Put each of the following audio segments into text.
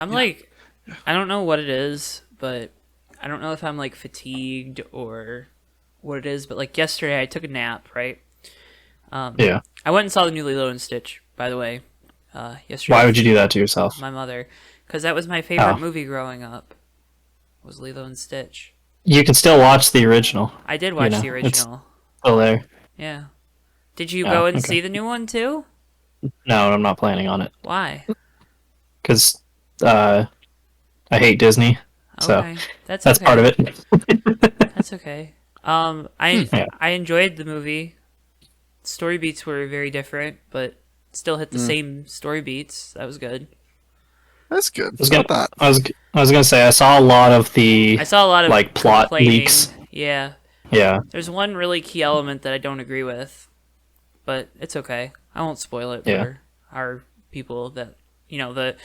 I'm Yeah. like, I don't know what it is, but I don't know if I'm like fatigued or what it is. But like yesterday, I took a nap. Right. Yeah. I went and saw the new Lilo and Stitch. By the way, yesterday Why would with you do that to yourself? my mother, because that was my favorite Oh, movie growing up. Was Lilo and Stitch. you can still watch the original. I did You watch know, the it's original. still there. Yeah. Did you Oh, go and okay. see the new one too? No, I'm not planning on it Why? because I hate Disney, so Okay, that's that's part of okay. it. That's okay. I Yeah. I enjoyed the movie. Story beats were very different, but still hit the Mm, same story beats. That was good. that's good. I was About gonna, that. I was gonna say I saw a lot of I the saw a lot of like plot complaining. leaks. Yeah, Yeah. there's one really key element that I don't agree with, but it's okay. I won't spoil it Yeah. for our people that the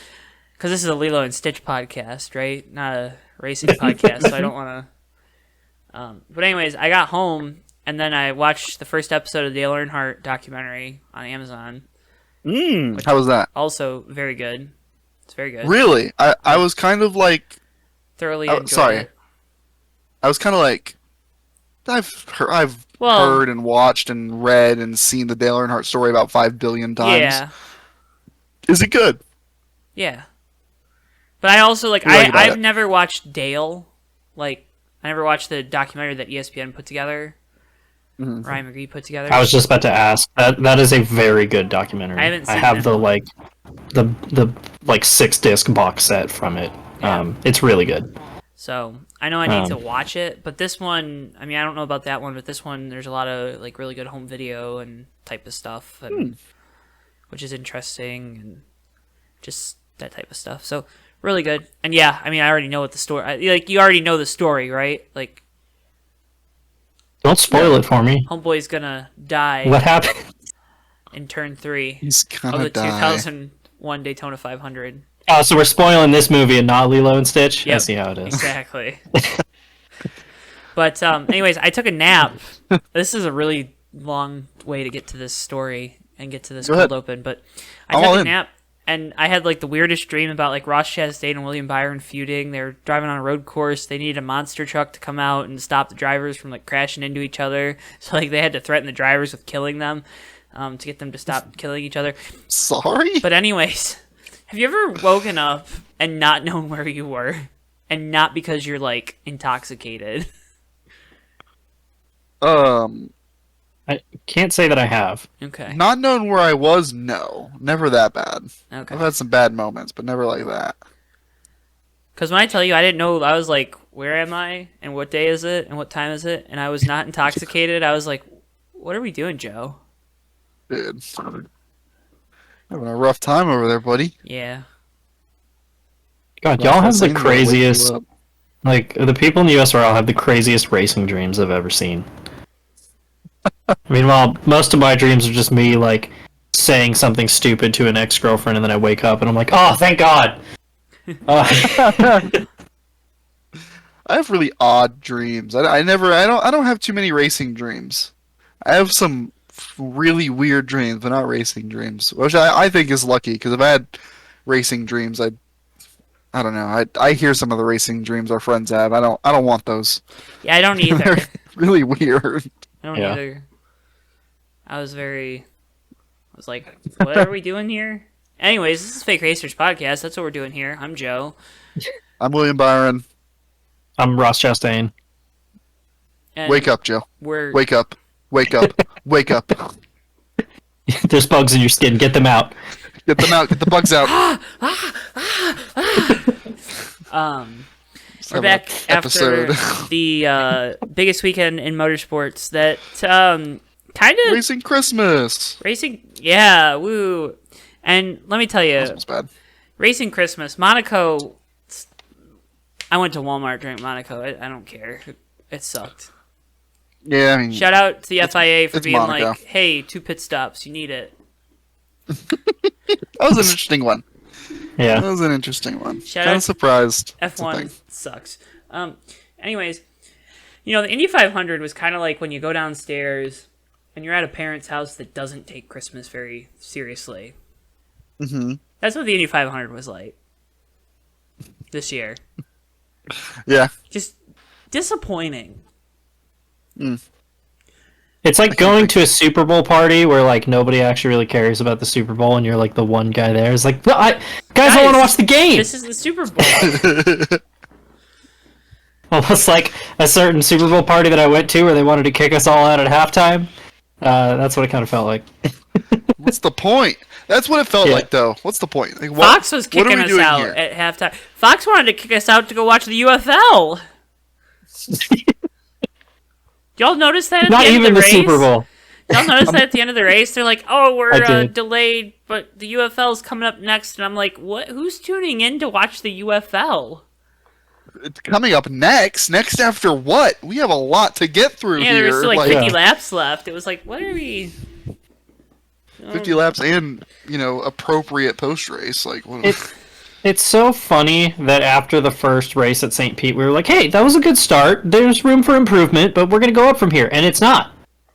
because this is a Lilo and Stitch podcast, right? Not a racing podcast, so I don't want to. But anyways, I got home and then I watched the first episode of the Dale Earnhardt documentary on Amazon, which How was that? also very good. It's very good. Really? I I was kind of like, thoroughly oh, enjoyed sorry. it. I was kind of like, I've Well, heard and watched and read and seen the Dale Earnhardt story about 5 billion times. yeah, Is it good? yeah. But I also like What do you like about I've it? never watched Dale. Like I never watched the documentary that ESPN put together. Mhm. Ryan McGree put together. I was just about to ask. That is a very good documentary. I haven't I seen have that the one. like the like 6 disc box set from it. Yeah. It's really good. So I know I need to Um, watch it, but this one, I mean, I don't know about that one, but this one, there's a lot of like really good home video and type of stuff, and which is interesting and just that type of stuff. So really good, and yeah, I mean, I already know what the story. Like you already know the story, right? Like don't spoil it for me. Homeboy's gonna die What happened? in turn 3 He's of gonna the die. 2001 Daytona 500. Oh, so we're spoiling this movie and not Lilo and Stitch? I Yep, see how it is. exactly. But anyways, I took a nap. This is a really long way to get to this story and get to this Go cold ahead. open, but I I'm took all a in. nap and I had like the weirdest dream about like Ross Chastain and William Byron feuding. They were driving on a road course. They needed a monster truck to come out and stop the drivers from like crashing into each other. So like they had to threaten the drivers with killing them to get them to stop killing each other. Sorry? But anyways, have you ever woken up and not known where you were? And not because you're like intoxicated. Um, I can't say that I have. Okay. not knowing where I was, no. Never that bad. Okay. I've had some bad moments, but never like that. Because when I tell you I didn't know, I was like, where am I? And what day is it? And what time is it? And I was not intoxicated. I was like, what are we doing, Joe? Dude. Having a rough time over there, buddy. Yeah. God, y'all have the Vaseline will wake you craziest. up. Like the people in the USRL have the craziest racing dreams I've ever seen. Meanwhile, most of my dreams are just me like saying something stupid to an ex-girlfriend, and then I wake up and I'm like, oh, thank God. I have really odd dreams. I don't have too many racing dreams. I have some really weird dreams, but not racing dreams, which I think is lucky because if I had racing dreams, I don't know. I hear some of the racing dreams our friends have. I don't want those. Yeah, I don't either. They're really weird. I don't Yeah. either. I was like, what are we doing here? Anyways, this is Fake Racers Podcast. That's what we're doing here. I'm Joe. I'm William Byron. I'm Ross Chastain. And Wake up, Joe. We're Wake up. Wake up. Wake up. There's bugs in your skin. Get them out. Get them out. Get the bugs out. we're back after the biggest weekend in motorsports that kind of Racing Christmas. racing. Yeah, woo. And let me tell That you, was bad. Racing Christmas, Monaco. I went to Walmart during Monaco. I don't care. It sucked. Yeah, I mean, Shout out to the FIA for it's being Monaco. like, hey, 2 pit stops. You need it. that was an interesting one. Yeah. That was an interesting one. Shout Kind out of surprised. That's the F1 thing. sucks. Anyways, the Indy 500 was kind of like when you go downstairs and you're at a parent's house that doesn't take Christmas very seriously. Mm-hmm. That's what the Indy 500 was like. this year. Yeah. Just disappointing. It's like going to a Super Bowl party where like nobody actually really cares about the Super Bowl, and you're like the one guy there. It's like, no, guys, I want to watch the game. This is the Super Bowl. Almost like a certain Super Bowl party that I went to where they wanted to kick us all out at halftime. That's what it kind of felt like. What's the point? That's what it felt like, though. What's the point? Like, Fox was what are kicking we us doing out here? at halftime. Fox wanted to kick us out to go watch the UFL. Y'all notice that at Not the end even of the the race? Super Bowl. Y'all notice that at the end of the race? They're like, oh, I we're did. delayed, but the UFL's coming up next. And I'm like, what? Who's tuning in to watch the UFL? It's coming up next. Next after what? We have a lot to get through Yeah, here. there was still like like 50 laps left. It was like, what are we... 50 laps and, appropriate post-race. Like, what? It's so funny that after the first race at St. Pete, we were like, hey, that was a good start. There's room for improvement, but we're going to go up from here. And it's not.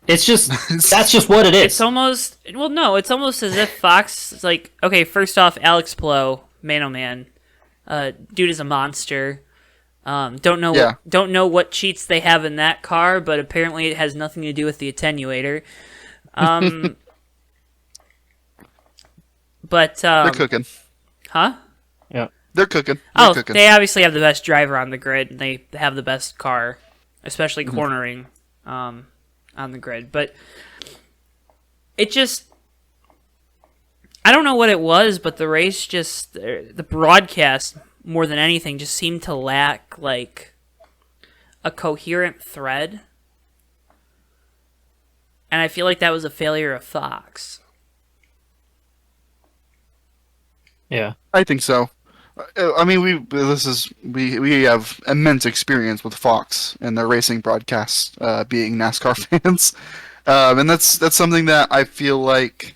It's just, that's just what it is. It's almost... Well, no, it's almost as if Fox is like, okay, first off, Alex Palou, man oh man. Dude is a monster. Don't know what cheats they have in that car, but apparently it has nothing to do with the attenuator. But They're cooking. huh? Yeah. They're cooking. They're Oh, cooking. they obviously have the best driver on the grid, and they have the best car, especially cornering on the grid. But it just, I don't know what it was, but the race just, the broadcast more than anything just seemed to lack like a coherent thread. And I feel like that was a failure of Fox. Yeah. I think so. I mean, we have immense experience with Fox and their racing broadcasts, being NASCAR fans, and that's something that I feel like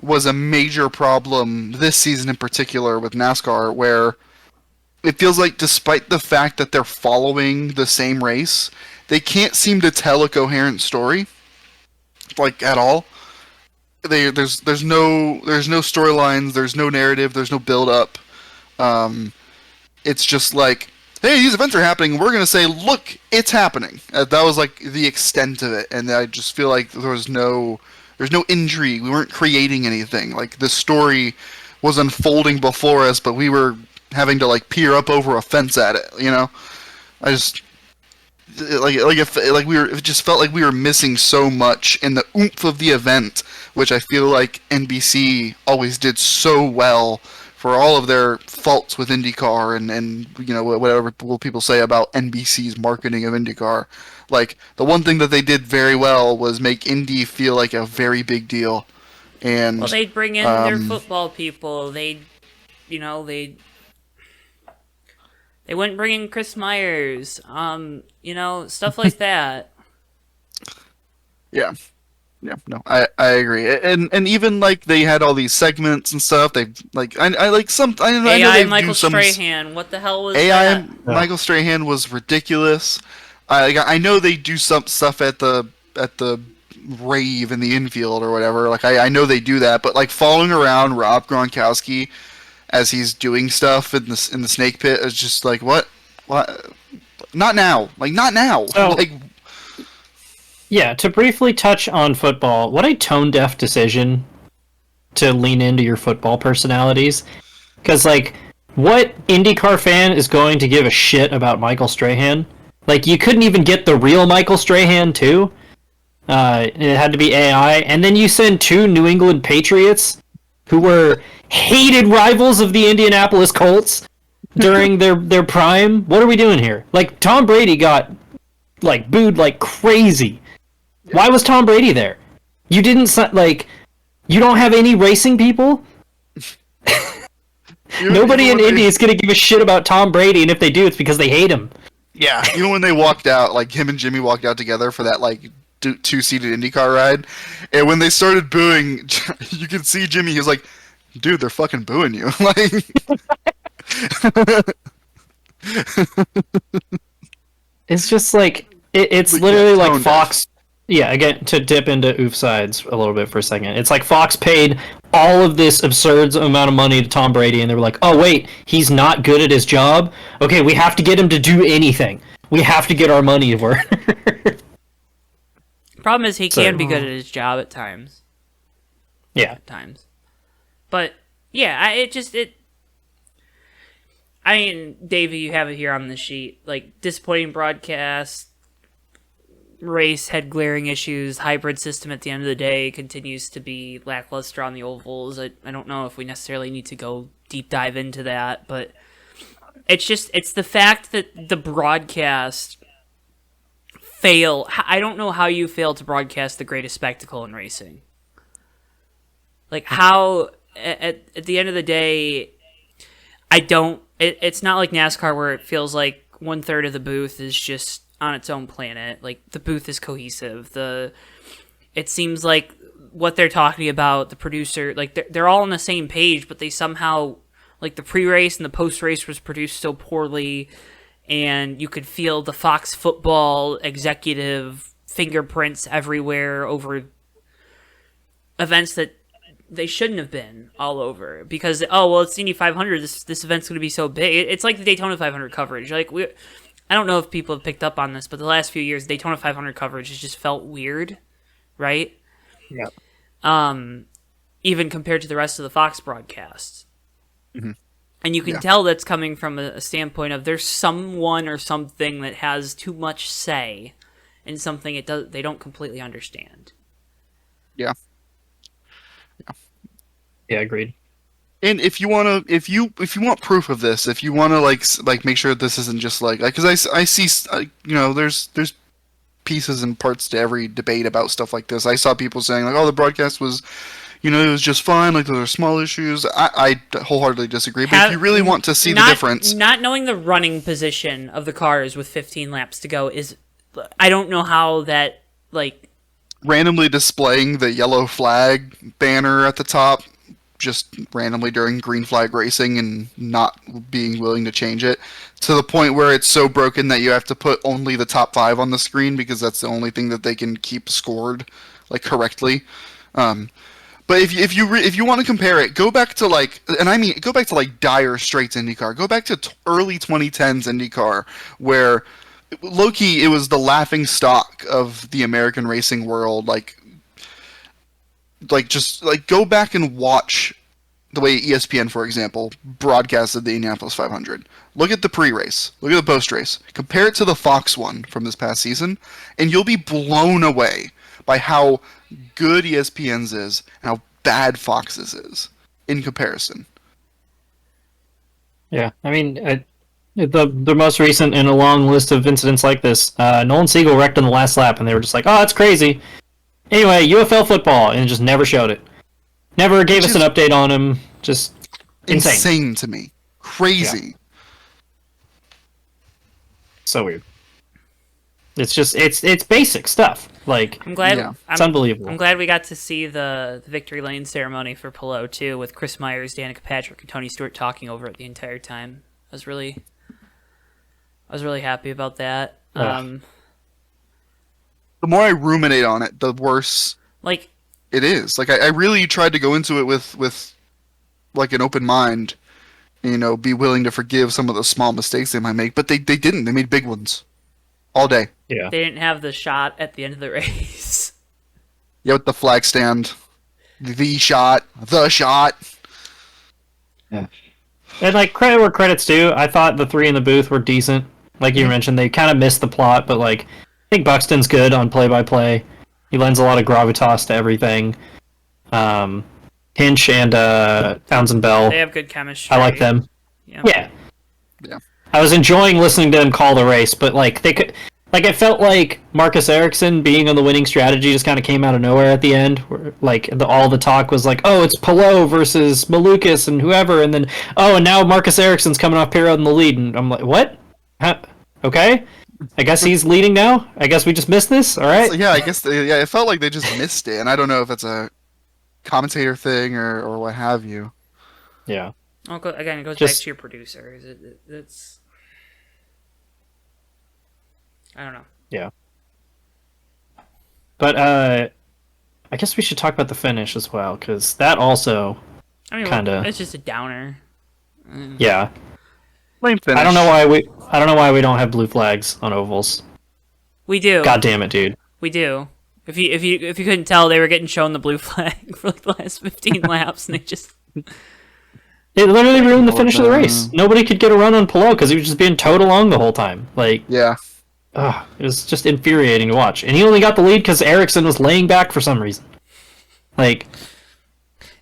was a major problem this season in particular with NASCAR, where it feels like despite the fact that they're following the same race, they can't seem to tell a coherent story, like at all. There's no storylines, there's no narrative, there's no build up. It's just like, hey, these events are happening. We're gonna say, look, it's happening. That was like the extent of it, and I just feel like there's no intrigue. We weren't creating anything. Like the story was unfolding before us, but we were having to like peer up over a fence at it. I just. It just felt like we were missing so much in the oomph of the event, which I feel like NBC always did so well for all of their faults with IndyCar and whatever people say about NBC's marketing of IndyCar. Like the one thing that they did very well was make Indy feel like a very big deal. And Well, they'd bring in their football people. They wouldn't bring in Chris Myers. Stuff like that. Yeah, no, I agree, and even like they had all these segments and stuff. They like I like some I know AI they Michael do some Strahan. What the hell was AI that? Michael Strahan was ridiculous. I know they do some stuff at the rave in the infield or whatever. Like I know they do that, but like following around Rob Gronkowski as he's doing stuff in the snake pit is just like what not now, like not now. Oh. Like Yeah, to briefly touch on football, what a tone-deaf decision to lean into your football personalities. Because, like, what IndyCar fan is going to give a shit about Michael Strahan? Like, you couldn't even get the real Michael Strahan, too. It had to be AI. And then you send two New England Patriots, who were hated rivals of the Indianapolis Colts during their prime. What are we doing here? Like, Tom Brady got, like, booed like crazy. Why was Tom Brady there? You didn't, like, you don't have any racing people? Nobody in Indy is going to give a shit about Tom Brady, and if they do, it's because they hate him. Yeah, even when they walked out, like him and Jimmy walked out together for that like two-seated IndyCar ride, and when they started booing, you could see Jimmy. He was like, "Dude, they're fucking booing you!" Like, it's just like it's But literally yeah, like Fox. Yeah, again, to dip into oof sides a little bit for a second. It's like Fox paid all of this absurd amount of money to Tom Brady, and they were like, "Oh wait, he's not good at his job. Okay, we have to get him to do anything. We have to get our money worth." Problem is, he can be good at his job at times. Yeah. At times, but yeah, I mean, Davey, you have it here on the sheet. Like, disappointing broadcast, race had glaring issues, hybrid system at the end of the day continues to be lackluster on the ovals. I don't know if we necessarily need to go deep dive into that, but it's the fact that the broadcast fail. I don't know how you fail to broadcast the greatest spectacle in racing. Like, how, at the end of the day, it's not like NASCAR where it feels like 1/3 of the booth is just on its own planet. Like, the booth is cohesive. It seems like what they're talking about, the producer, like, they're all on the same page, but they somehow, like, the pre-race and the post-race was produced so poorly, and you could feel the Fox football executive fingerprints everywhere over events that they shouldn't have been all over, because it's the Indy 500. This event's going to be so big. It's like the Daytona 500 coverage. Like, I don't know if people have picked up on this, but the last few years, Daytona 500 coverage has just felt weird, right? Yeah. Even compared to the rest of the Fox broadcasts. Mm-hmm. And you can tell that's coming from a standpoint of there's someone or something that has too much say in something they don't completely understand. Yeah. Yeah, agreed. And if you want proof of this, if you want to like make sure this isn't just like, because I see there's pieces and parts to every debate about stuff like this. I saw people saying like, oh, the broadcast was, it was just fine. Like, those are small issues. I wholeheartedly disagree. But if you really want to see the difference, not knowing the running position of the cars with 15 laps to go is, I don't know how that, like, randomly displaying the yellow flag banner at the top just randomly during green flag racing and not being willing to change it to the point where it's so broken that you have to put only the top 5 on the screen because that's the only thing that they can keep scored like correctly. But if you want to compare it, go back to dire Straits IndyCar. Go back to early 2010s IndyCar, where low-key it was the laughing stock of the American racing world. Just go back and watch the way ESPN, for example, broadcasted the Indianapolis 500. Look at the pre-race. Look at the post-race. Compare it to the Fox one from this past season, and you'll be blown away by how good ESPN's is and how bad Fox's is in comparison. Yeah, I mean, the most recent in a long list of incidents like this, Nolan Siegel wrecked on the last lap, and they were just like, "Oh, that's crazy." Anyway, UFL football, and just never showed it. Never gave us an update on him. Just insane to me. Crazy. Yeah. So weird. It's just it's basic stuff. Like, I'm glad it's unbelievable. I'm glad we got to see the victory lane ceremony for Palou too, with Chris Myers, Danica Patrick, and Tony Stewart talking over it the entire time. I was really happy about that. The more I ruminate on it, the worse it is. Like, I really tried to go into it with like an open mind, be willing to forgive some of the small mistakes they might make, but they didn't. They made big ones all day. Yeah. They didn't have the shot at the end of the race. Yeah, with the flag stand. The shot. Yeah. And, like, credit where credit's due, I thought the 3 in the booth were decent. Like you mentioned, they kind of missed the plot, but, like, I think Buxton's good on play-by-play. He lends a lot of gravitas to everything. Hinch and Townsend Bell. They have good chemistry. I like them. Yeah. I was enjoying listening to them call the race, but, like, they could... Like, it felt like Marcus Ericsson being on the winning strategy just kind of came out of nowhere at the end. Where, like, all the talk was like, oh, it's Palou versus Malukas and whoever, and then, oh, and now Marcus Ericsson's coming off Pirro in the lead, and I'm like, what? Okay. I guess he's leading now? I guess we just missed this? All right. So, yeah, I guess, it felt like they just missed it, and I don't know if it's a commentator thing or what have you. Yeah. Again, it goes back to your producer. It's... I don't know. Yeah. But I guess we should talk about the finish as well, because that also, I mean, Kinda. it's just a downer. yeah. Lame finish. I don't know why we don't have blue flags on ovals. We do. God damn it, dude. We do. If you couldn't tell, they were getting shown the blue flag for like the last 15 laps, and they just It literally ruined the finish of the race. Nobody could get a run on Palou because he was just being towed along the whole time. Like, Yeah. it was just infuriating to watch. And he only got the lead because Ericsson was laying back for some reason. Like,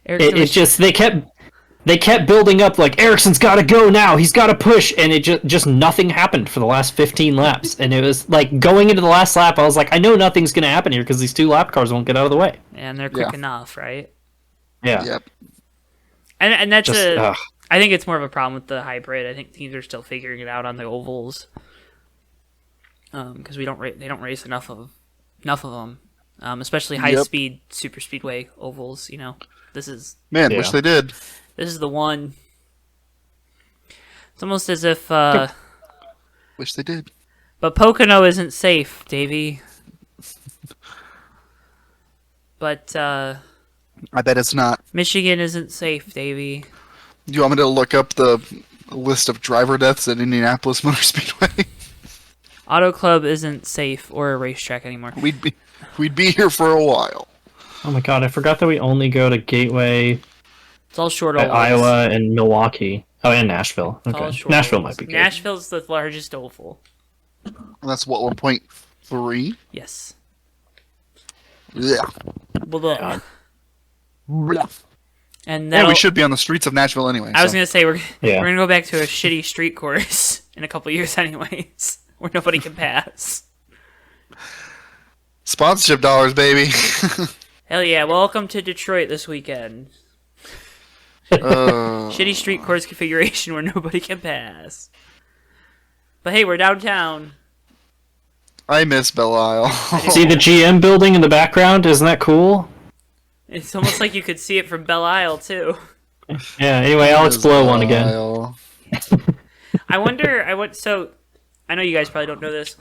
Ericsson it was- just they kept building up like Ericsson's got to go now. He's got to push, and it just nothing happened for the last 15 laps. And it was like going into the last lap, I was like, I know nothing's gonna happen here because these 2 lap cars won't get out of the way. and they're quick Yeah. enough, right? Yeah, Yep. And that's just ugh. I think it's more of a problem with the hybrid. I think teams are still figuring it out on the ovals, because they don't race enough of them, especially high Yep. speed super speedway ovals. You know, this is Man, Yeah. wish they did. the one. It's almost as if, Wish they did. but Pocono isn't safe, Davey. But I bet it's not. Michigan isn't safe, Davey. Do you want me to look up the list of driver deaths at Indianapolis Motor Speedway? Auto Club isn't safe or a racetrack anymore. We'd be here for a while. Oh my god, I forgot that we only go to Gateway It's all short at ovals. Iowa and Milwaukee. Oh, and Nashville. It's all Okay, short Nashville ovals. might be good. Nashville's the largest oval. That's what 1.3. Yes. Yeah. Blah. And Yeah, that'll, we should be on the streets of Nashville anyway. I was so. gonna say we're Yeah. gonna go back to a shitty street course in a couple years, anyways, where nobody can pass. Sponsorship dollars, baby. Hell yeah! Welcome to Detroit this weekend. uh, Shitty street course configuration where nobody can pass. But hey, we're downtown. I miss Belle Isle. See the GM building in the background? Isn't that cool? It's almost like you could see it from Belle Isle too. Yeah, anyway, Alex Miss Blow Belle won again. Isle. I wonder. So I know you guys probably don't know this,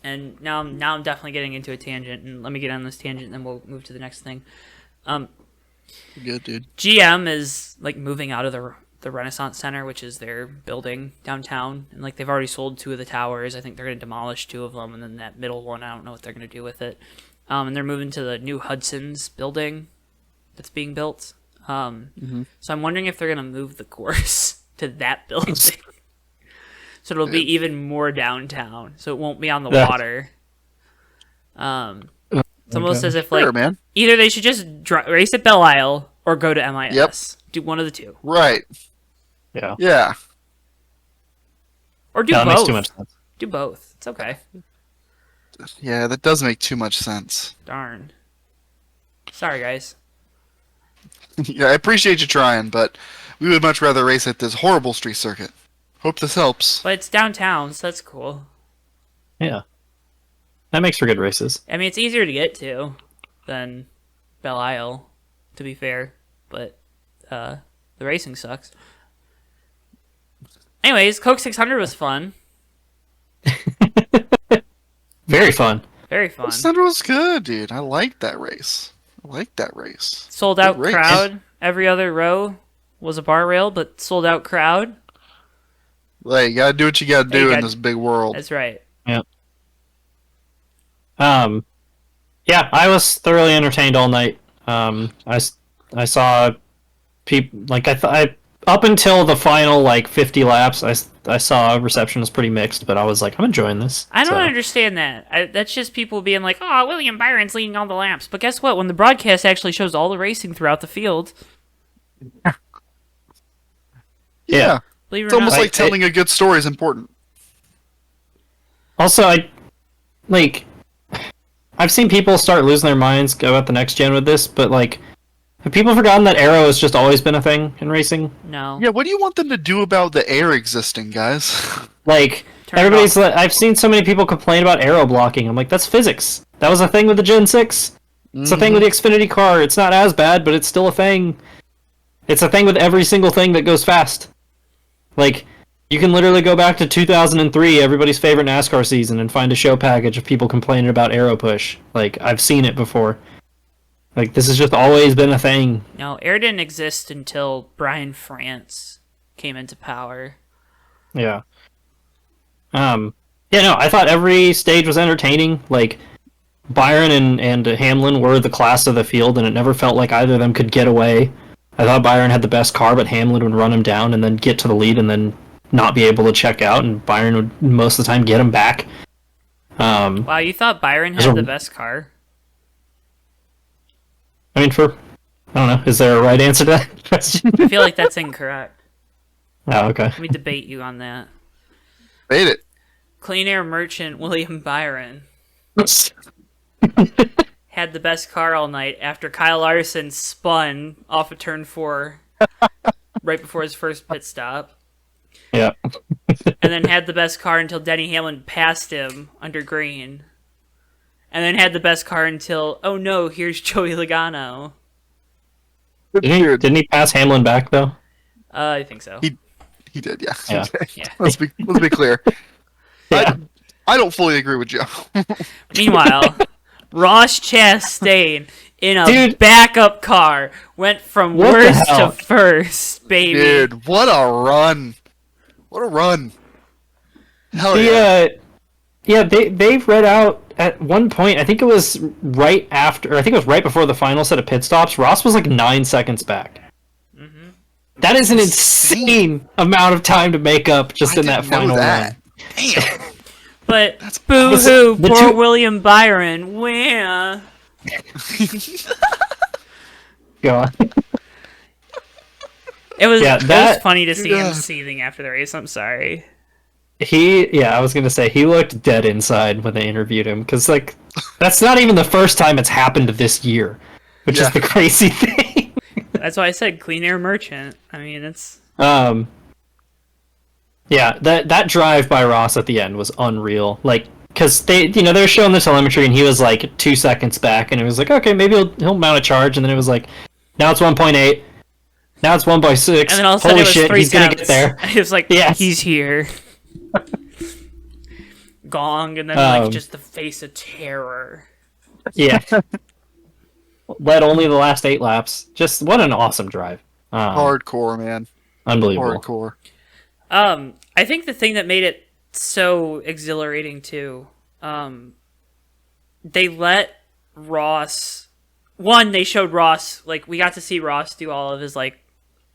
and now I'm definitely getting into a tangent. And let me get on this tangent, and then we'll move to the next thing. Good, dude. GM is like moving out of the Renaissance Center, which is their building downtown, and like they've already sold 2 of the towers. I think they're going to demolish 2 of them, and then that middle one, I don't know what they're going to do with it. And they're moving to the new Hudson's building that's being built. So I'm wondering if they're going to move the course to that building, so it'll be even more downtown. So it won't be on the Yeah. water. It's almost as if Fair, like man. either they should just race at Belle Isle or go to MIS. Yep. Do one of the two. Right. Yeah. Yeah. Or do That both. makes too much sense. Do both. It's okay. Yeah, that does make too much sense. Darn. Sorry, guys. Yeah, I appreciate you trying, but we would much rather race at this horrible street circuit. Hope this helps. But it's downtown, so that's cool. Yeah. That makes for good races. I mean, it's easier to get to than Belle Isle, to be fair. But the racing sucks. Anyways, Coke 600 was fun. Very fun. Very fun. Thunder was good, dude. I liked that race. Sold out Good race. crowd. Every other row was a bar rail, but sold out crowd. Like, you gotta do what you gotta Yeah, you do in gotta- this big world. That's right. Yeah, I was thoroughly entertained all night. I saw people like I up until the final like 50 laps. I saw reception was pretty mixed, but I was like, I'm enjoying this. I don't So, understand that. That's just people being like, "Oh, William Byron's leading all the laps." But guess what? When the broadcast actually shows all the racing throughout the field, Yeah. believe it It's or almost not, like telling a good story is important. Also, I've seen people start losing their minds about the next gen with this, but like, have people forgotten that aero has just always been a thing in racing? no. Yeah, what do you want them to do about the air existing, guys? Like, Turn it everybody's like, I've seen so many people complain about aero blocking. I'm like, that's physics. That was a thing with the Gen 6. It's a thing with the Xfinity car. It's not as bad, but it's still a thing. It's a thing with every single thing that goes fast. Like, you can literally go back to 2003, everybody's favorite NASCAR season, and find a show package of people complaining about aero push. Like, I've seen it before. Like, this has just always been a thing. No, air didn't exist until Brian France came into power. Yeah. Yeah, no, I thought every stage was entertaining. Like, Byron and Hamlin were the class of the field, and it never felt like either of them could get away. I thought Byron had the best car, but Hamlin would run him down and then get to the lead and then not be able to check out, and Byron would most of the time get him back. Wow, you thought Byron had the best car? I mean, I don't know, is there a right answer to that question? I feel like that's incorrect. Oh, okay. Let me debate you on that. Made it. Clean Air Merchant William Byron had the best car all night after Kyle Larson spun off of turn 4 right before his first pit stop. Yeah. And then had the best car until Denny Hamlin passed him under green. And then had the best car until, oh no, here's Joey Logano. Didn't he pass Hamlin back, though? I think so. He did, yeah. Yeah. Yeah. Let's be clear. Yeah. I don't fully agree with Joe. Meanwhile, Ross Chastain in a Dude. backup car went from What the worst to hell? first, baby. Dude, what a run. What a run. Hell yeah. Yeah, they read out at one point, I think it was right after, or I think it was right before the final set of pit stops, Ross was like 9 seconds back. Mm-hmm. That is an insane amount of time to make up just in that didn't know final that. run. Damn. But boo-hoo, the poor two- William Byron. Wah. Go on. It was Yeah, it was that- funny to see him Yeah. seething after the race. I'm sorry. I was gonna say, he looked dead inside when they interviewed him, because, like, that's not even the first time it's happened this year, which is Yeah. the crazy thing. That's why I said Clean Air Merchant. I mean, it's Yeah, that drive by Ross at the end was unreal. Like, because they're showing the telemetry, and he was like 2 seconds back, and it was like, okay, maybe he'll mount a charge, and then it was like, now it's 1.8, now it's 1.6. and then all of a sudden Holy it was shit, 3 he's gonna seconds. get there. It was like, Yes. he's here. Gong, and then like Um, just the face of terror. Yeah. Led only the last 8 laps. Just what an awesome drive. Hardcore, man. Unbelievable. Hardcore. I think the thing that made it so exhilarating too, they let Ross. One, they showed Ross, like, we got to see Ross do all of his, like,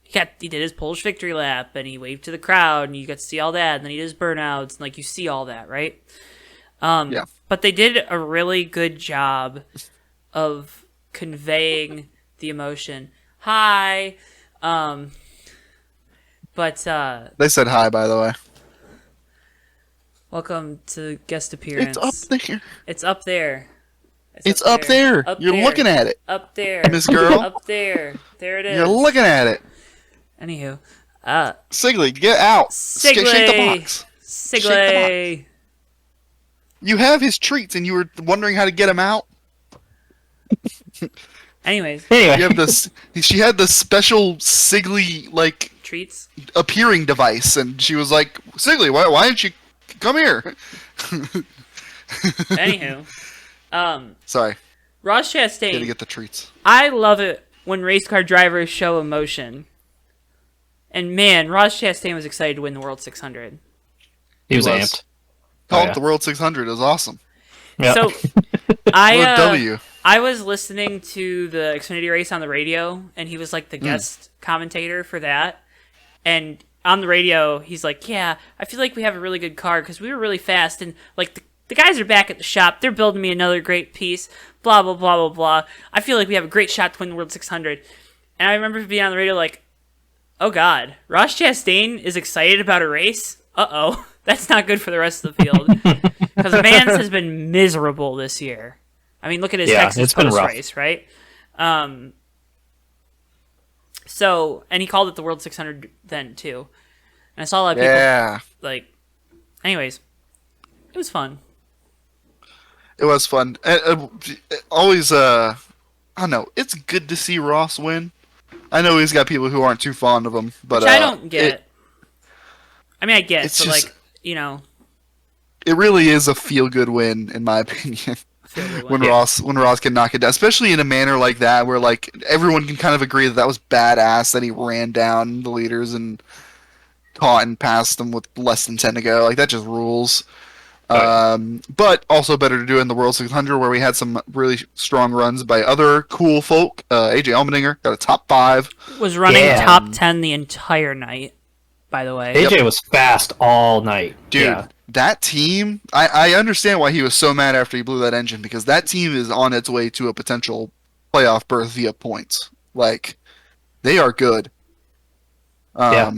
he did his Polish victory lap, and he waved to the crowd, and you got to see all that, and then he did his burnouts, and, like, you see all that, right? Yeah. But they did a really good job of conveying the emotion. Hi! But, They said hi, by the way. welcome to guest appearance. It's up there. It's up there. It's up there. Up You're there. looking at it. Up there. Miss Girl. Up there. There it is. You're looking at it. Anywho. Sigley, get out. Shake the Sigley. box. Sigley. You have his treats, and you were wondering how to get him out. Anyways, Anyway, You have this. She had the special Sigley like treats. appearing device, and she was like, "Sigley, why didn't you come here?" Anywho. Sorry, Ross gotta Chastain. get the treats. I love it when race car drivers show emotion. And man, Ross Chastain was excited to win the World 600. he was was. amped. Call yeah. it the World 600 is awesome. Yeah. So What a I W. I was listening to the Xfinity race on the radio, and he was like the guest commentator for that. And on the radio, he's like, "Yeah, I feel like we have a really good car because we were really fast, and like the guys are back at the shop. They're building me another great piece. Blah blah blah blah blah. I feel like we have a great shot to win the World 600." And I remember being on the radio like, "Oh God, Ross Chastain is excited about a race. Uh-oh, that's not good for the rest of the field because Vance has been miserable this year." I mean, look at his Yeah, Texas it's been Post rough. race, right? So, and he called it the World 600 then too. And I saw a lot of people Yeah, like. Anyways, it was fun. it was fun. Always, I don't know. It's good to see Ross win. I know he's got people who aren't too fond of him, but Which I don't get. I mean, I get, it's but just- like, you know, It really is a feel-good win, in my opinion. Fielder when win. Ross can knock it down, especially in a manner like that, where like everyone can kind of agree that was badass that he ran down the leaders and caught and passed them with less than 10 to go. Like that just rules. But also better to do it in the World 600 where we had some really strong runs by other cool folk. AJ Allmendinger got a top 5. Was running Yeah. top 10 the entire night, by the way. AJ was fast all night. Dude, Yeah. that team, I understand why he was so mad after he blew that engine, because that team is on its way to a potential playoff berth via points. Like, they are good. Yeah.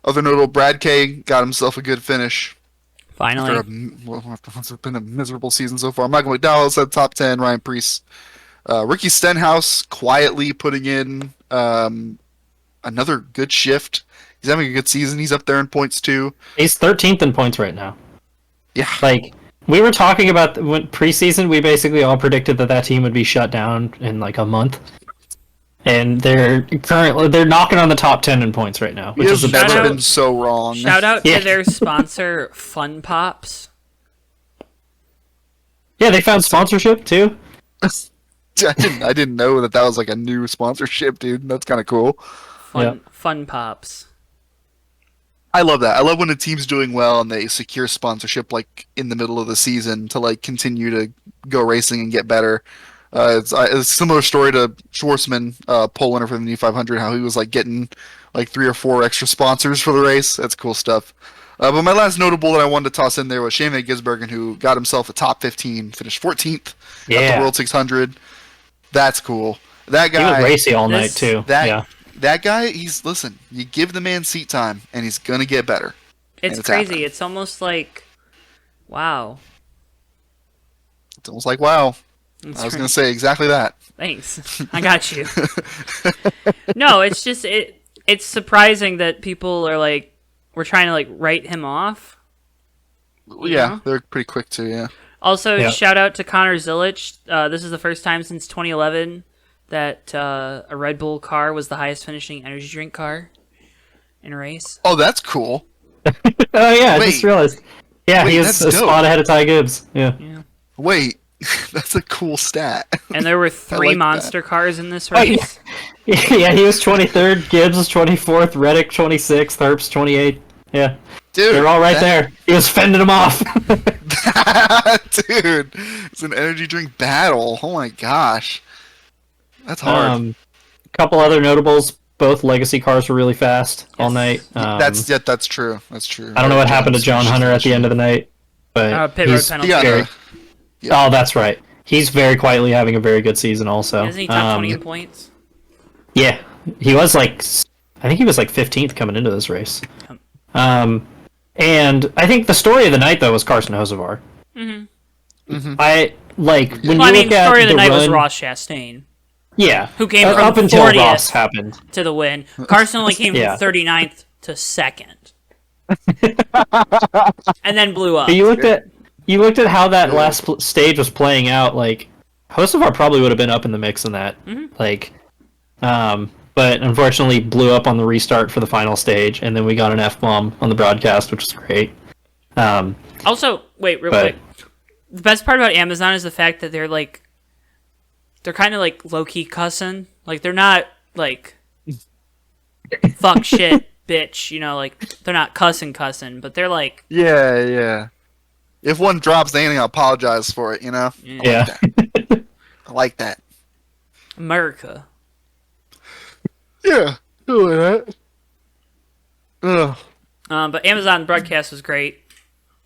Other notable, Brad Kay got himself a good finish. Finally. It's been a miserable season so far. Michael McDowell said top 10, Ryan Preece. Ricky Stenhouse quietly putting in another good shift. He's having a good season. He's up there in points too. He's 13th in points right now. Yeah. Like, we were talking about when preseason, we basically all predicted that team would be shut down in like a month. And they're knocking on the top 10 in points right now, He which is has Shout never out- been so wrong. Shout out Yeah. to their sponsor, Fun Pops. Yeah, they found sponsorship too. I didn't know that was like a new sponsorship, dude. That's kind of cool. Fun Pops. I love that. I love when a team's doing well and they secure sponsorship like in the middle of the season to like continue to go racing and get better. It's a similar story to Schwartzman, pole winner for the Indy 500, how he was like getting like 3 or 4 extra sponsors for the race. That's cool stuff. But my last notable that I wanted to toss in there was Shane Van Gisbergen, who got himself a top 15, finished 14th at Yeah. the World 600. That's cool. That He was guy, racy all night this- too. that Yeah. that guy, listen. You give the man seat time, and he's gonna get better. It's it's crazy. happening. It's almost like, wow. It's almost like wow. That's I was right. gonna say exactly that. Thanks. I got you. No, it's just it's surprising that people are like we're trying to like write him off. Yeah, they're pretty quick too. Yeah. Also, Yeah. shout out to Connor Zilic. This is the first time since 2011 that a Red Bull car was the highest finishing energy drink car in a race. Oh, that's cool. Oh yeah, I Wait. just realized. Yeah, Wait, he was that's a dope. spot ahead of Ty Gibbs. Yeah. Wait, that's a cool stat. And there were 3 like monster cars in this Oh, yeah. race. Yeah, he was 23rd, Gibbs was 24th, Reddick 26th, Herbst 28th. Yeah, Dude, they're all right there. He was fending them off. Dude, it's an energy drink battle. Oh my gosh, that's hard. Couple other notables. Both legacy cars were really fast all night. That's true. That's true. I don't know what happened to John Hunter at the end of the night, but Pit road he's penalty. Yeah, very- Yeah. Oh, that's right. He's very quietly having a very good season. Also, Isn't he top 20 in points? Yeah, he was like, I think he was like 15th coming into this race. And I think the story of the night though was Carson Hocevar. I like when Well, I you mean, look the at story of the night was run- Ross Chastain Yeah, who came from up until 40th. Ross happened. to the win. Carson only came Yeah. from 39th to 2nd. And then blew up. But you looked at how that last stage was playing out. Like Hocevar probably would have been up in the mix in that. Like, but unfortunately blew up on the restart for the final stage, and then we got an F-bomb on the broadcast, which was great. Also, wait, real But- quick. The best part about Amazon is the fact that they're kind of like low-key cussing. Like, they're not like, fuck shit, bitch, you know, like, they're not cussing, but they're like, Yeah. If one drops, they ain't gonna apologize for it. You know. Yeah. I like that. America. Yeah. Doing that. Ugh. But Amazon broadcast was great.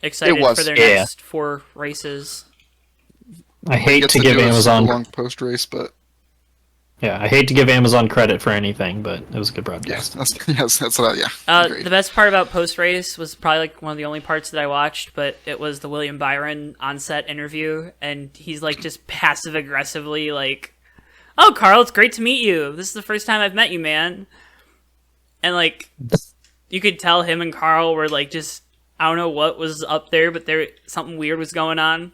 Excited It was, for their yeah. next 4 races. I hate Gets to give do a Amazon. long post race, but Yeah, I hate to give Amazon credit for anything, but it was a good yes, broadcast. that's what. Agreed. The best part about post race was probably like one of the only parts that I watched, but it was the William Byron on set interview, and he's like just passive aggressively like, "Oh, Carl, it's great to meet you. This is the first time I've met you, man." And like, you could tell him and Carl were like just I don't know what was up there, but something weird was going on.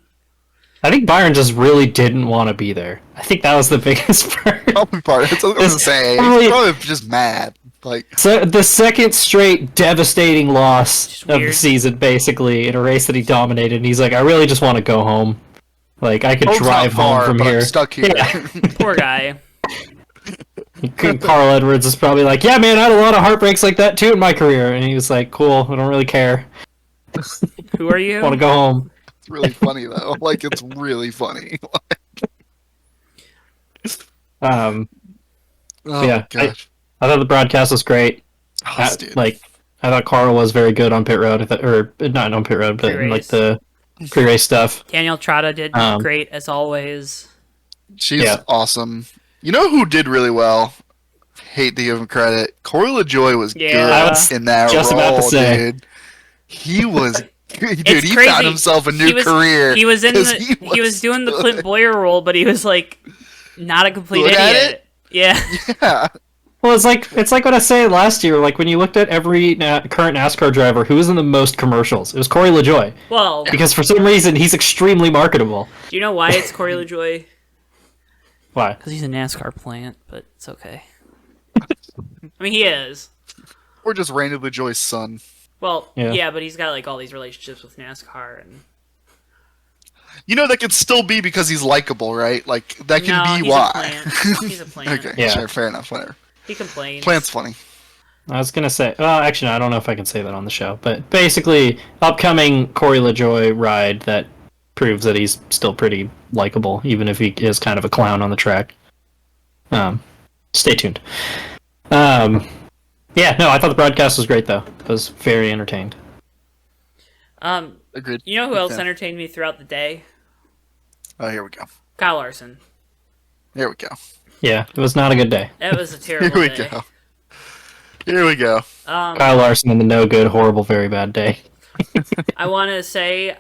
I think Byron just really didn't want to be there. I think that was the biggest part. Probably part. That's what I was gonna say. Probably- He's probably just mad. Like, So the second straight devastating loss Just of the weird. season, basically, in a race that he dominated, and he's like, I really just want to go home. Like, I could Home's drive not far, home from but here. I'm stuck here. Yeah. Poor guy. Carl Edwards is probably like, yeah, man, I had a lot of heartbreaks like that too in my career. And he was like, cool, I don't really care. Who are you? I want to go home. It's really funny though. Like it's really funny. Oh my gosh. I thought the broadcast was great. Oh, dude. Like, I thought Carl was very good on pit road, or not on pit road, but in, like the pre-race stuff. Daniel Trotta did great as always. She's awesome. You know who did really well? Hate to give him credit. Corey LaJoy was good in that just role, about to say. dude. He was, dude. It's He crazy. found himself a new career. He was in 'cause he was doing the Clint Boyer role, but he was like not a complete Good at idiot. Yeah. Yeah. Well, it's like what I said last year. Like, when you looked at every current NASCAR driver, who was in the most commercials? It was Corey LaJoy. Well, Because for some reason, he's extremely marketable. do you know why it's Corey LaJoy? Why? Because he's a NASCAR plant, but it's okay. I mean, he is. Or just Randy LaJoy's son. Well, Yeah. yeah, but he's got like all these relationships with NASCAR, and You know, that could still be because he's likable, right? Like, that can no, be he's why. a plant. He's a plant. Okay, Yeah. sure, fair enough, whatever. He complains. Plant's funny. I was gonna say, well, actually, no, I don't know if I can say that on the show, but basically, upcoming Corey LaJoy ride that proves that he's still pretty likable, even if he is kind of a clown on the track. Stay tuned. Yeah, no, I thought the broadcast was great though. I was very entertained. Agreed. You know who else Okay. entertained me throughout the day? Oh, here we go. Kyle Larson. Here we go. Yeah, it was not a good day. That was a terrible Here we day. go. Here we go. Kyle Larson in the no good, horrible, very bad day. I want to say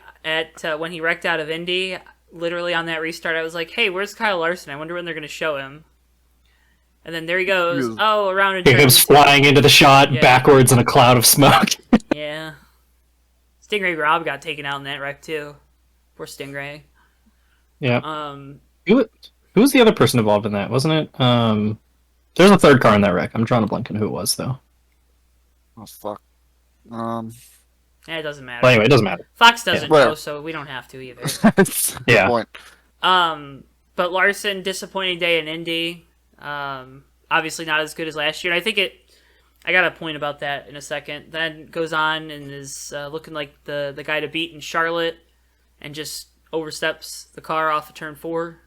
when he wrecked out of Indy, literally on that restart, I was like, "Hey, where's Kyle Larson? I wonder when they're going to show him." And then there he goes. He was- Oh, around a He turn. comes flying into the shot Yeah. backwards in a cloud of smoke. Yeah. Stingray Rob got taken out in that wreck too. Poor Stingray. Yeah. Who was the other person involved in that? Wasn't it? There's a third car in that wreck. I'm drawing a blank on who it was though. Oh, fuck. It doesn't matter. Well, anyway, it doesn't matter. Fox doesn't whatever. know, so we don't have to either. That's a good Yeah. point. But Larson, disappointing day in Indy. Obviously not as good as last year. And I think I got a point about that in a second. Then goes on and is looking like the guy to beat in Charlotte, and just oversteps the car off of turn 4,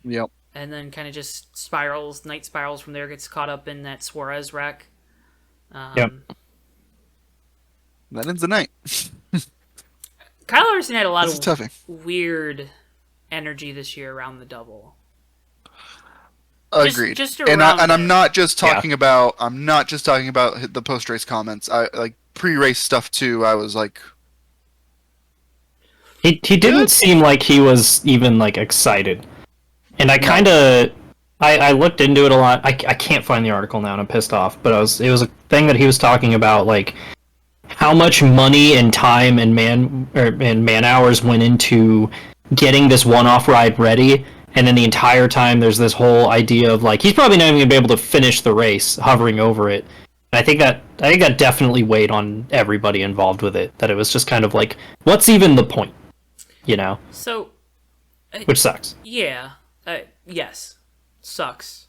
Yep. and then kind of just night spirals from there. Gets caught up in that Suarez wreck. Yep. That ends the night. Kyle Larson had a lot This of is toughing. weird energy this year around the double. Agreed. just and around I'm it. not just talking about. I'm not just talking about the post race comments. I like pre-race stuff too. I was like, He didn't seem like he was even like excited, and I kind of I looked into it a lot. I can't find the article now, and I'm pissed off. But it was a thing that he was talking about, like how much money and time and man hours went into getting this one-off ride ready, and then the entire time there's this whole idea of like he's probably not even gonna be able to finish the race, hovering over it. And I think that definitely weighed on everybody involved with it. That it was just kind of like, what's even the point? You know, So, which sucks. yeah, yes, sucks.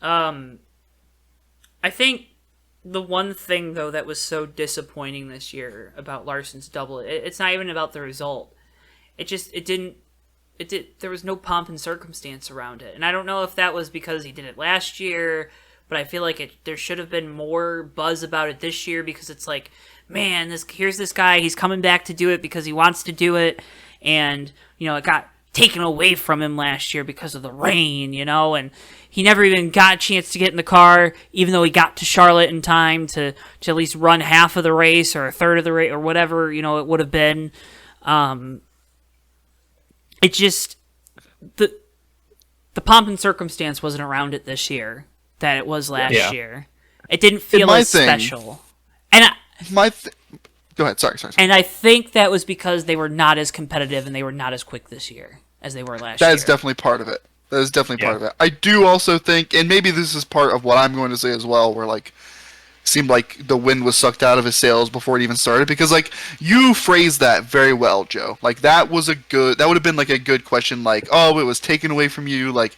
I think the one thing though that was so disappointing this year about Larson's double, it's not even about the result. There was no pomp and circumstance around it, and I don't know if that was because he did it last year, but I feel like there should have been more buzz about it this year, because it's like, man, here's this guy, he's coming back to do it because he wants to do it, and it got taken away from him last year because of the rain, and he never even got a chance to get in the car, even though he got to Charlotte in time to at least run half of the race or a third of the race or whatever, it would have been. It just, the pomp and circumstance wasn't around it this year that it was last year. It didn't feel my as thing- special. And Go ahead. Sorry. and I think that was because they were not as competitive and they were not as quick this year as they were last year. That is definitely part of it. That is definitely part of it. I do also think, and maybe this is part of what I'm going to say as well, where like seemed like the wind was sucked out of his sails before it even started. Because like you phrased that very well, Joe. Like that would have been like a good question. Like, oh, it was taken away from you. Like,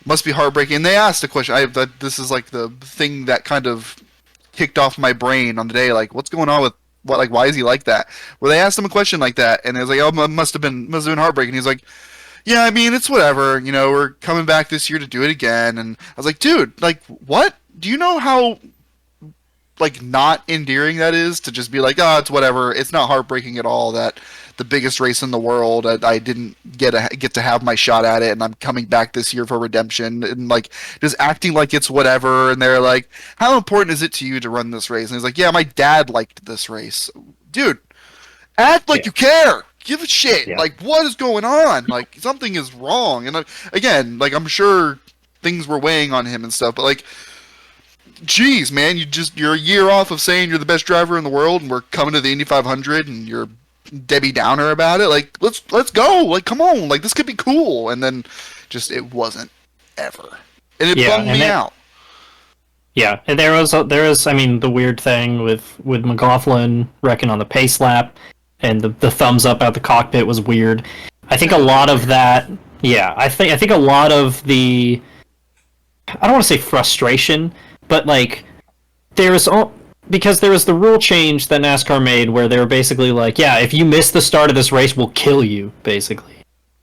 must be heartbreaking. And they asked a question. This is like the thing that kind of kicked off my brain on the day. Like, what's going on with what? Like, why is he like that? Where they asked him a question like that, and it was like, oh, it must have been heartbreaking. He's like, yeah, I mean, it's whatever. You know, we're coming back this year to do it again. And I was like, dude, like, what? Do you know how like not endearing that is to just be like, oh, it's whatever. It's not heartbreaking at all that the biggest race in the world, I didn't get to have my shot at it, and I'm coming back this year for redemption, and like just acting like it's whatever. And they're like, how important is it to you to run this race? And he's like, yeah, my dad liked this race, dude. Act like you care. Give a shit. Yeah. Like, what is going on? Like, something is wrong. And again, like, I'm sure things were weighing on him and stuff, but like, geez, man, you're a year off of saying you're the best driver in the world, and we're coming to the Indy 500, and you're Debbie Downer about it. Like, let's go. Like, come on. Like, this could be cool. And then just it wasn't ever, and it bummed me out. Yeah, and there was I mean, the weird thing with McLaughlin wrecking on the pace lap, and the thumbs up out the cockpit was weird. I think a lot of that. Yeah, I think a lot of the. I don't want to say frustration, but like because there was the rule change that NASCAR made where they were basically like, yeah, if you miss the start of this race, we'll kill you, basically.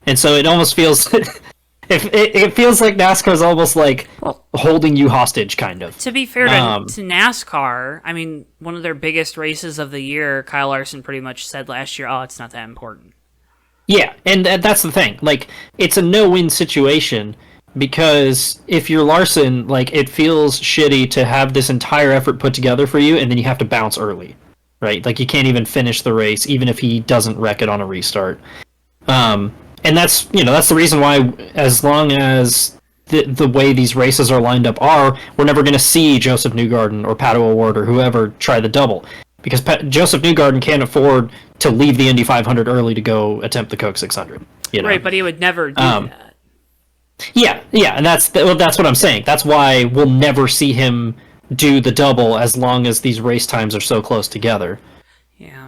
And so it almost feels it feels like NASCAR's almost like holding you hostage, kind of. To be fair to NASCAR, I mean, one of their biggest races of the year, Kyle Larson pretty much said last year, oh, it's not that important. Yeah, and that's the thing. Like, it's a no-win situation. Because if you're Larson, like, it feels shitty to have this entire effort put together for you, and then you have to bounce early, right? Like, you can't even finish the race, even if he doesn't wreck it on a restart. And that's the reason why, as long as the way these races are lined up we're never going to see Joseph Newgarden or Pato O'Ward or whoever try the double. Because Joseph Newgarden can't afford to leave the Indy 500 early to go attempt the Coke 600. You know? Right, but he would never do that. Yeah, and that's what I'm saying. That's why we'll never see him do the double as long as these race times are so close together. Yeah.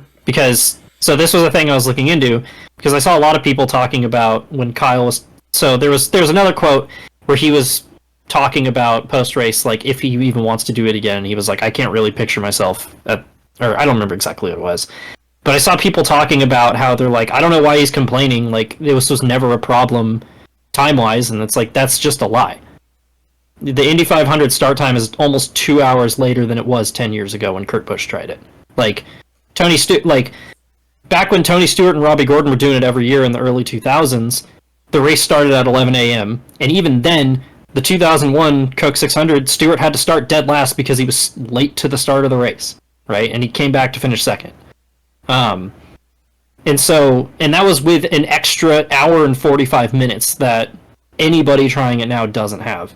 So this was a thing I was looking into, because I saw a lot of people talking about when Kyle was... So there was another quote where he was talking about post-race, like, if he even wants to do it again. He was like, I can't really picture myself or I don't remember exactly what it was. But I saw people talking about how they're like, I don't know why he's complaining. Like, this was never a problem time-wise, and it's like, that's just a lie. The Indy 500 start time is almost 2 hours later than it was 10 years ago when Kurt Busch tried it. Like, back when Tony Stewart and Robbie Gordon were doing it every year in the early 2000s, the race started at 11 a.m., and even then, the 2001 Coke 600, Stewart had to start dead last because he was late to the start of the race, right? And he came back to finish second. And that was with an extra hour and 45 minutes that anybody trying it now doesn't have.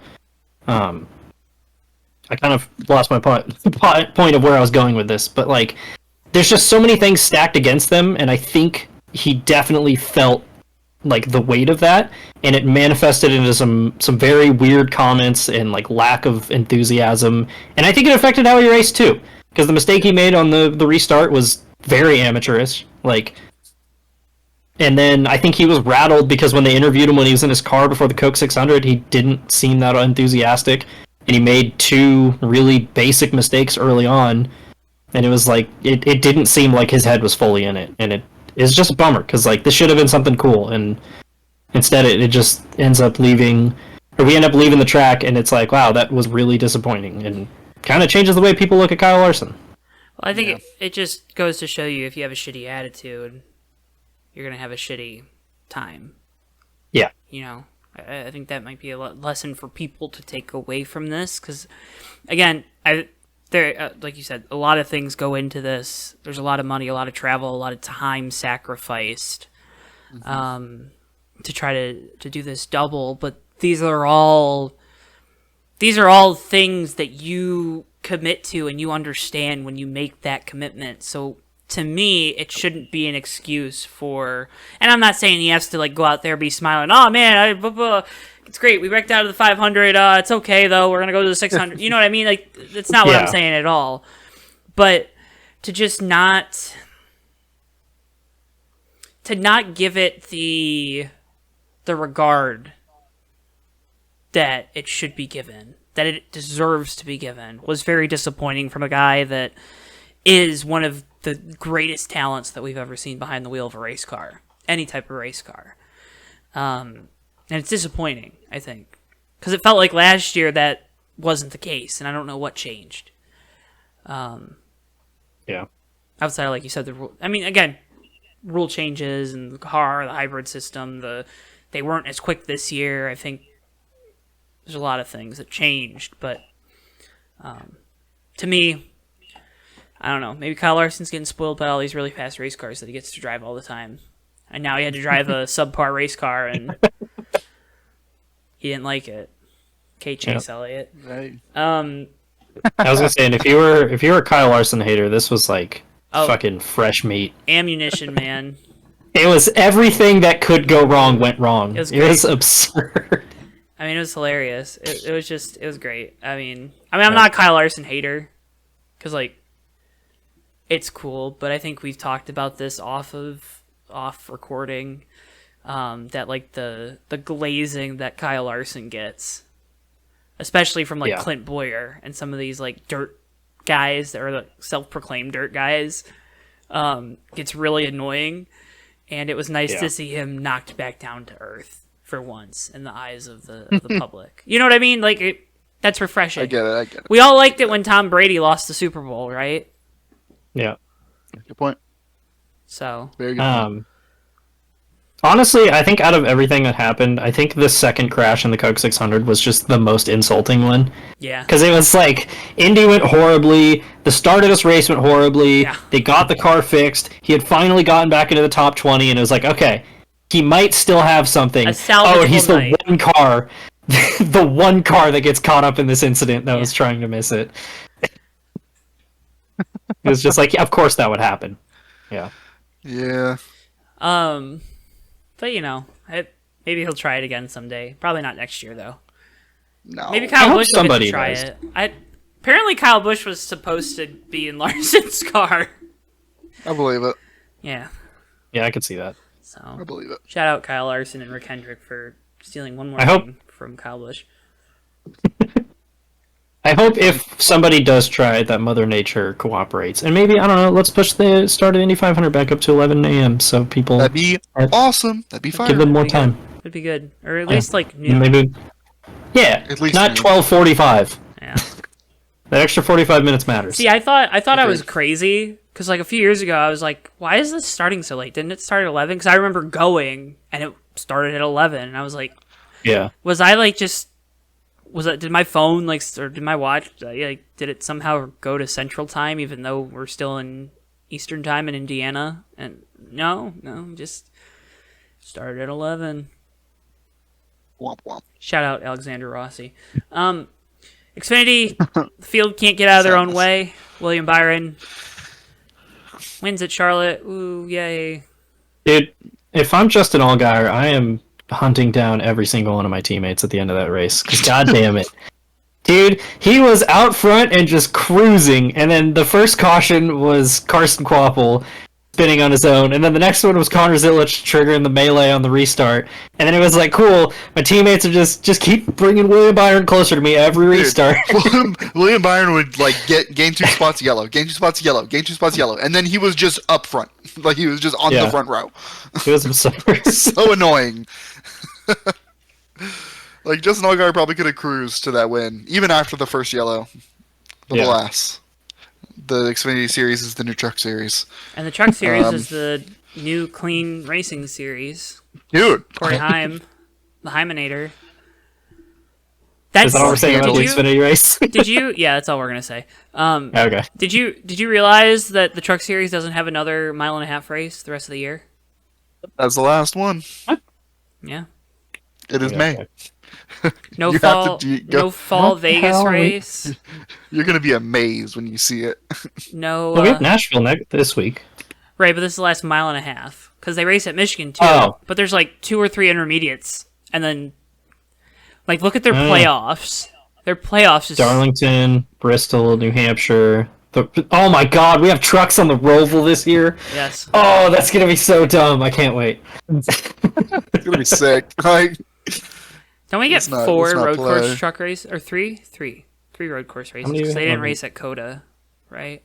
I kind of lost my point of where I was going with this, but like, there's just so many things stacked against them, and I think he definitely felt like the weight of that, and it manifested into some very weird comments and like lack of enthusiasm, and I think it affected how he raced too, because the mistake he made on the restart was very amateurish, like. And then I think he was rattled because when they interviewed him when he was in his car before the Coke 600, he didn't seem that enthusiastic, and he made two really basic mistakes early on, and it was like, it didn't seem like his head was fully in it, and it is just a bummer, because like, this should have been something cool, and instead it just ends up we end up leaving the track, and it's like, wow, that was really disappointing, and kind of changes the way people look at Kyle Larson. Well, I think it just goes to show you, if you have a shitty attitude, you're going to have a shitty time. Yeah. You know, I think that might be a lesson for people to take away from this, because, again, like you said, a lot of things go into this. There's a lot of money, a lot of travel, a lot of time sacrificed to try to do this double, but these are all things that you commit to and you understand when you make that commitment. So to me, it shouldn't be an excuse for. And I'm not saying he has to like go out there be smiling. Oh man, it's great. We wrecked out of the 500. It's okay though. We're gonna go to the 600. You know what I mean? Like that's not what I'm saying at all. But to just not give it the regard that it should be given, that it deserves to be given, was very disappointing from a guy that is one of the greatest talents that we've ever seen behind the wheel of a race car, any type of race car. And it's disappointing, I think, because it felt like last year that wasn't the case, and I don't know what changed. Yeah. Outside of, like you said, the rule. I mean, again, rule changes and the car, the hybrid system, they weren't as quick this year. I think there's a lot of things that changed, but to me, I don't know. Maybe Kyle Larson's getting spoiled by all these really fast race cars that he gets to drive all the time, and now he had to drive a subpar race car, and he didn't like it. Chase Elliott. Right. I was gonna say, and if you were a Kyle Larson hater, this was like fucking fresh meat. Ammunition, man. It was everything that could go wrong went wrong. It was absurd. I mean, it was hilarious. It was great. I mean, I'm not a Kyle Larson hater, because like, it's cool, but I think we've talked about this off recording, that like the glazing that Kyle Larson gets, especially from like Clint Boyer and some of these like dirt guys that are the self-proclaimed dirt guys, gets really annoying, and it was nice to see him knocked back down to earth for once in the eyes of the public. You know what I mean? Like that's refreshing. I get it. We all liked it when Tom Brady lost the Super Bowl, right? Yeah. Good point. So Very good point. Honestly, I think out of everything that happened, I think the second crash in the Coke 600 was just the most insulting one. Yeah. Because it was like, Indy went horribly, the start of this race went horribly, they got the car fixed, he had finally gotten back into the top 20, and it was like, okay, he might still have something. He's the one car, the one car that gets caught up in this incident that was trying to miss it. It was just like, of course that would happen. Yeah. Yeah. But you know, maybe he'll try it again someday. Probably not next year though. No. Maybe Kyle Busch will get to try it. Apparently Kyle Busch was supposed to be in Larson's car. I believe it. Yeah. Yeah, I could see that. So I believe it. Shout out Kyle Larson and Rick Hendrick for stealing one more thing from Kyle Busch. I hope if somebody does try it, that Mother Nature cooperates. And maybe, I don't know, let's push the start of Indy 500 back up to 11 a.m. so people... That'd be awesome. That'd be fine. Give them more time. Would be good. Or at least, like, noon. Maybe, at least not 12:45. Yeah. That extra 45 minutes matters. See, I thought I was crazy, because, like, a few years ago, I was like, why is this starting so late? Didn't it start at 11? Because I remember going, and it started at 11, and I was like... Yeah. Was I, like, just... did my phone, like, or did my watch, like, did it somehow go to Central Time, even though we're still in Eastern Time in Indiana? And no, just started at 11. Womp womp. Shout out Alexander Rossi. Xfinity, the field can't get out of their own way. William Byron wins at Charlotte. Ooh, yay. Dude, if I'm Justin Allgaier, I am hunting down every single one of my teammates at the end of that race. Because god damn it. Dude, he was out front and just cruising, and then the first caution was Carson Kvapil spinning on his own, and then the next one was Connor Zilic triggering the melee on the restart, and then it was like, cool, my teammates are just keep bringing William Byron closer to me every restart. William Byron would like gain 2 spots yellow, gain 2 spots yellow, gain 2 spots yellow, and then he was just up front, like he was just on the front row. It was absurd. So annoying. Like Justin Allgaier probably could have cruised to that win, even after the first yellow. But alas, the Xfinity Series is the new Truck Series, and the Truck Series is the new clean racing series. Dude, Corey Heim, the Hymenator. Is that all we're saying about the Xfinity race? Did you? Yeah, that's all we're gonna say. Okay. Did you realize that the Truck Series doesn't have another 1.5 mile race the rest of the year? That's the last one. Yeah. It is May. No You have to fall, go- no fall What the Vegas hell are we- race. You're gonna be amazed when you see it. No, Well, we have Nashville this week. right, but this is the last mile and a half because they race at Michigan too. Oh. But there's like 2 or 3 intermediates, and then like look at their Oh. playoffs. Their playoffs is Darlington, Bristol, New Hampshire. Oh my God, we have trucks on the Roval this year. yes. Oh, that's gonna be so dumb. I can't wait. It's gonna be sick. Like, Don't we get Let's not- 4 let's not road course play. truck race or 3? 3 road course races many do 'cause we they didn't have? race at Coda, right?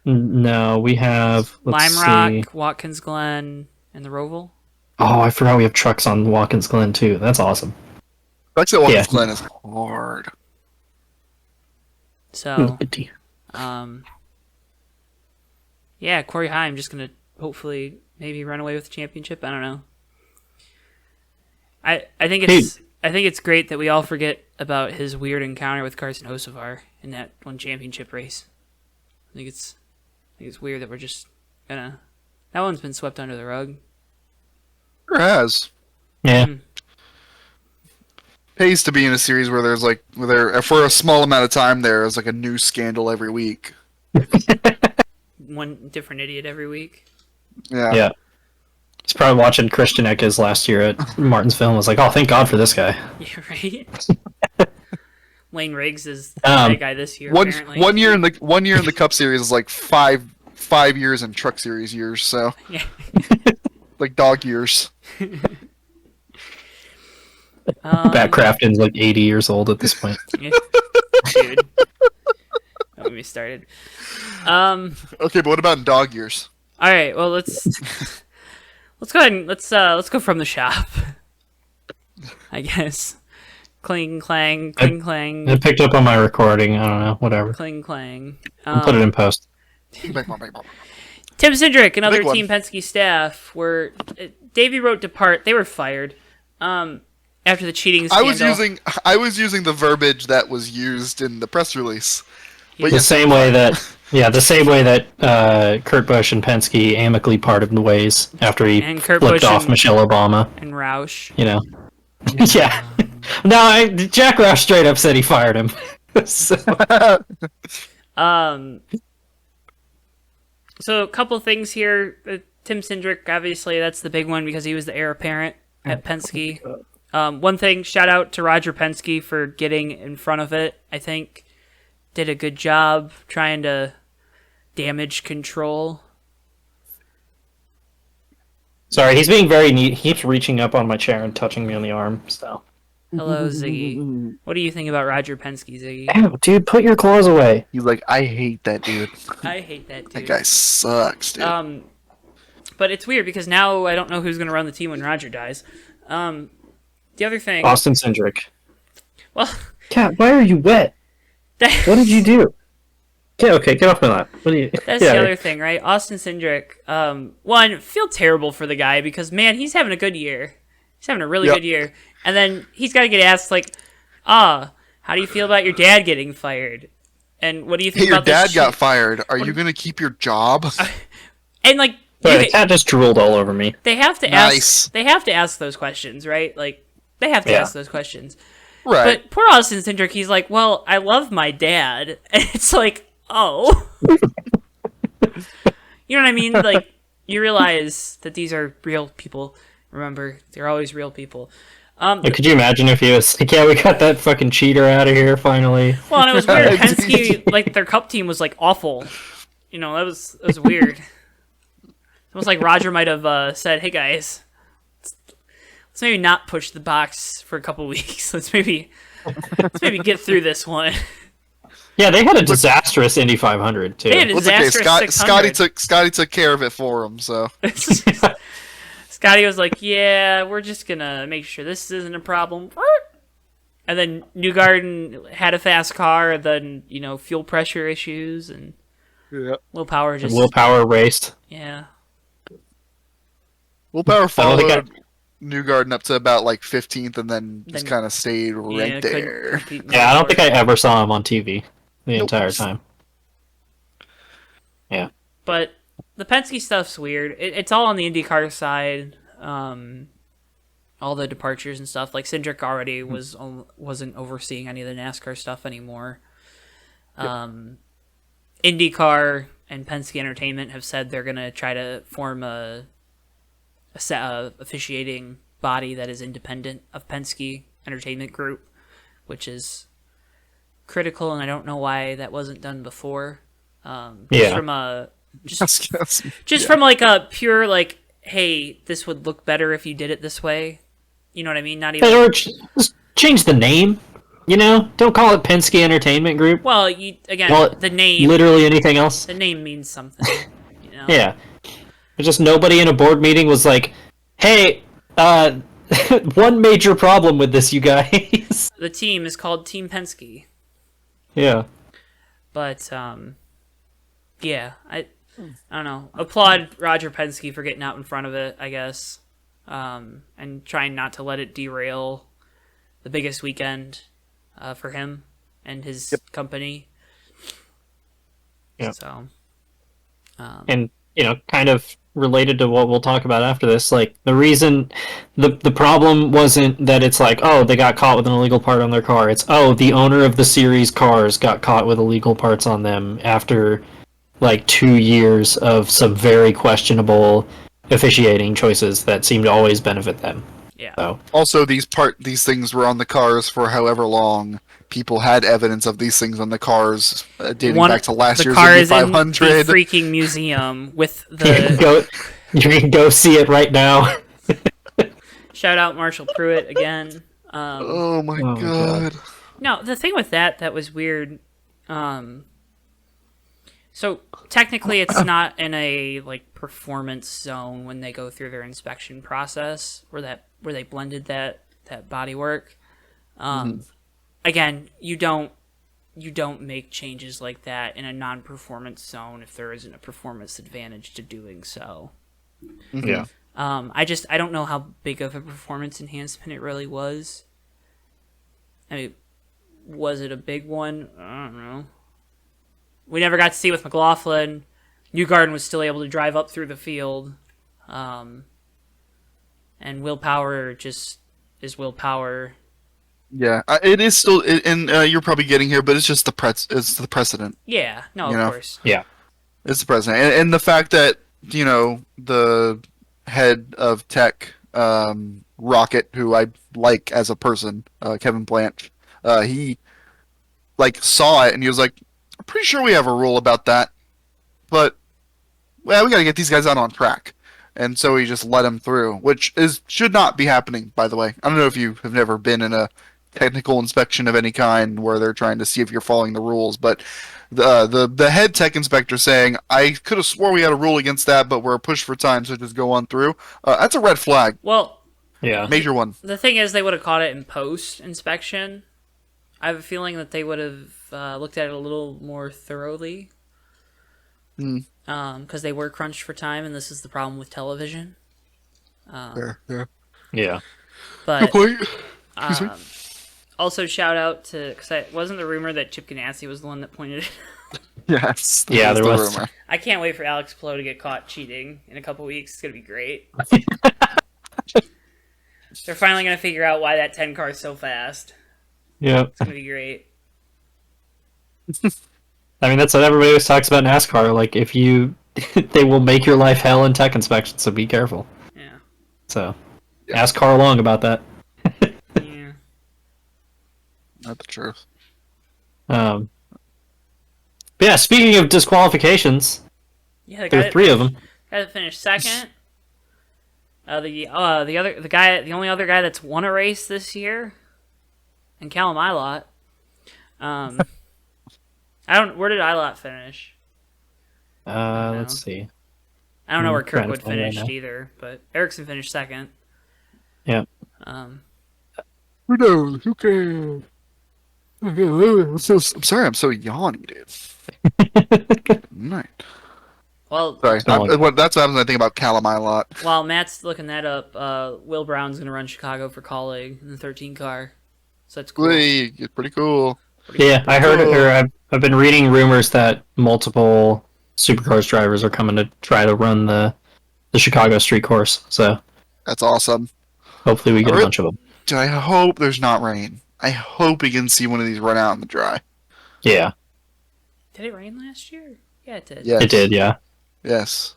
No, we have. Let's Lime see. Rock, Watkins Glen, and the Roval. Oh, I forgot we have trucks on Watkins Glen too. That's awesome. That's at Watkins Yeah. Glen is hard. So, yeah, Corey Haim just gonna hopefully maybe run away with the championship. I don't know. I think it's great that we all forget about his weird encounter with Carson Hocevar in that one championship race. I think it's weird that we're just gonna. That one's been swept under the rug. Sure has. Yeah. Pays to be in a series where there's like where there for a small amount of time there's like a new scandal every week. One different idiot every week. Yeah. Yeah. He's probably watching Christian Eckes last year at Martinsville and was like, "Oh, thank God for this guy." Yeah, right. Lane Riggs is Um, that guy this year. One apparently. one year in the Cup Series is like five years in Truck Series years. So Yeah. like dog years. Pat Crafton's like 80 years old at this point. Yeah. Dude. Don't get me started. Okay, but what about in dog years? All right. Well, let's go ahead and let's go from the shop. I guess. Cling clang, cling clang, I picked up on my recording. I don't know. Whatever. cling clang. I'll put it in post. Tim Cindric and other Big one. Team Penske staff were Davey wrote depart. They were fired. After the cheating scandal. I was using the verbiage that was used in the press release. But The yes, same way that Kurt Busch and Penske amicably parted ways after he And Kurt flipped Busch off and- Michelle Obama. and Roush. You know. Yeah. No, Jack Roush straight up said he fired him. So- So a couple things here. Tim Cindric, obviously, that's the big one because he was the heir apparent at Penske. One thing, shout out to Roger Penske for getting in front of it. I think did a good job trying to damage control. Sorry, he's being very neat. He keeps reaching up on my chair and touching me on the arm. So. Hello, Ziggy. What do you think about Roger Penske, Ziggy? Ew, dude, put your claws away. he's like, I hate that dude. I hate that That dude. guy sucks, dude. But it's weird because now I don't know who's going to run the team when Roger dies. The other thing, Austin Cindric. well, Cat, why are you wet? What did you do? Okay, get off my lap. What do you? that's the other thing, right? Austin Cindric. One, feel terrible for the guy because man, he's having a good year. He's having a really Yep. good year, and then he's got to get asked like, how do you feel about your dad getting fired? And what do you think Hey, your about this dad got shit? fired. Are you gonna keep your job? And like, Sorry, the cat just drooled all over me. they have to Nice. ask. They have to ask those questions, right? Like, they have to Yeah. ask those questions. Right. But poor Austin Cindric, he's like, well, I love my dad. And it's like, oh. You know what I mean? Like, you realize that these are real people. Remember, they're always real people. Could you imagine if he was like, "Yeah, we got that fucking cheater out of here finally"? Well, and it was weird. Penske, like, their cup team was, like, awful. You know, that was weird. It's almost like Roger might have said, hey, guys, let's maybe not push the box for a couple weeks. Let's maybe get through this one. Yeah, they had a disastrous Indy 500 too. They had a Well, it's okay. disastrous Scotty 600. took care of it for him. So Scotty was like, yeah, we're just gonna make sure this isn't a problem. And then Newgarden had a fast car, and then, you know, fuel pressure issues, and yeah. Will Power just... Willpower raced. Yeah. Willpower they followed got- Newgarden up to about like 15th, and then just Then- kind of stayed right couldn't there. compete Yeah, I don't think I anymore. ever saw him on TV the Nope. entire time. Yeah. But the Penske stuff's weird. It's all on the IndyCar side. all the departures and stuff. Like Cindric already wasn't overseeing any of the NASCAR stuff anymore. IndyCar and Penske Entertainment have said they're gonna try to form a officiating body that is independent of Penske Entertainment Group, which is critical, and I don't know why that wasn't done before. Just from a from like a pure like, hey, this would look better if you did it this way. You know what I mean? Not even. Or just change the name. Don't call it Penske Entertainment Group. Well, the name. Literally anything else. The name means something. Yeah. It's just nobody in a board meeting was like, "Hey, one major problem with this, you guys." The team is called Team Penske. Yeah. But yeah, I don't know. Applaud Roger Penske for getting out in front of it, I guess, and trying not to let it derail the biggest weekend for him and his company. Yeah. So, And kind of related to what we'll talk about after this, like the reason the problem wasn't that it's like, oh, they got caught with an illegal part on their car. It's, oh, the owner of the series cars got caught with illegal parts on them after like 2 years of some very questionable officiating choices that seem to always benefit them. yeah. So Also, these things were on the cars for however long. People had evidence of these things on the cars dating back to last year's Indy Indy 500. In the freaking museum with the you can go see it right now. shout out Marshall Pruitt again. Oh my Oh my god. No, the thing with that was weird. So technically, it's not in a like performance zone when they go through their inspection process, where they blended that bodywork. Again, you don't make changes like that in a non-performance zone if there isn't a performance advantage to doing so. Yeah. I don't know how big of a performance enhancement it really was. I mean, was it a big one? I don't know. We never got to see with McLaughlin. Newgarden was still able to drive up through the field. And willpower just is willpower. Yeah, it is still, and you're probably getting here, but it's just it's the precedent. Yeah, no, You of know? course. Yeah. It's the precedent, and the fact that the head of tech, Rocket, who I like as a person, Kevin Blanche, he like saw it and he was like, "I'm pretty sure we have a rule about that, but well, we got to get these guys out on track." And so he just let them through, which should not be happening, by the way. I don't know if you have never been in a technical inspection of any kind where they're trying to see if you're following the rules, but the head tech inspector saying, "I could have swore we had a rule against that, but we're pushed for time, so just go on through." That's a red flag, Well, Yeah. major one. the thing is, they would have caught it in post-inspection. I have a feeling that they would have looked at it a little more thoroughly. Because they were crunched for time, and this is the problem with television. Yeah. Yeah. But Point. Excuse me. also shout out to, because it wasn't the rumor that Chip Ganassi was the one that pointed it. Yes. Yeah, that's there the was. rumor. I can't wait for Alex Palou to get caught cheating in a couple weeks. It's gonna be great. They're finally gonna figure out why that 10 car is so fast. Yeah. It's gonna be great. I mean, that's what everybody always talks about NASCAR. Like, if you, they will make your life hell in tech inspections, so be careful. Yeah. So, ask Carl Long about that. Yeah. Not the truth. But yeah, speaking of disqualifications, Yeah. The there guy are 3 of them. that finished second. The only other guy that's won a race this year, and Callum Ilott. Where did Ilott finish? Let's see. I don't know where trying to Kirkwood find it right finished now. either, but Ericsson finished second. Yeah. Who knows? Who cares? I'm sorry, I'm so yawny, dude. Night. Well, Sorry, Don't that's what happens when I think about Calamai a lot. while Matt's looking that up, Will Brown's gonna run Chicago for Colleague in the 13 car, so that's cool. Hey, it's pretty cool. Yeah, I heard, cool. or I've been reading rumors that multiple Supercars drivers are coming to try to run the Chicago street course. So, That's awesome. Hopefully we get a Really? bunch of them. Dude, I hope there's not rain. I hope we can see one of these run out in the dry. Yeah, Did it rain last year? Yeah, it did. Yes. it did. Yeah. Yes.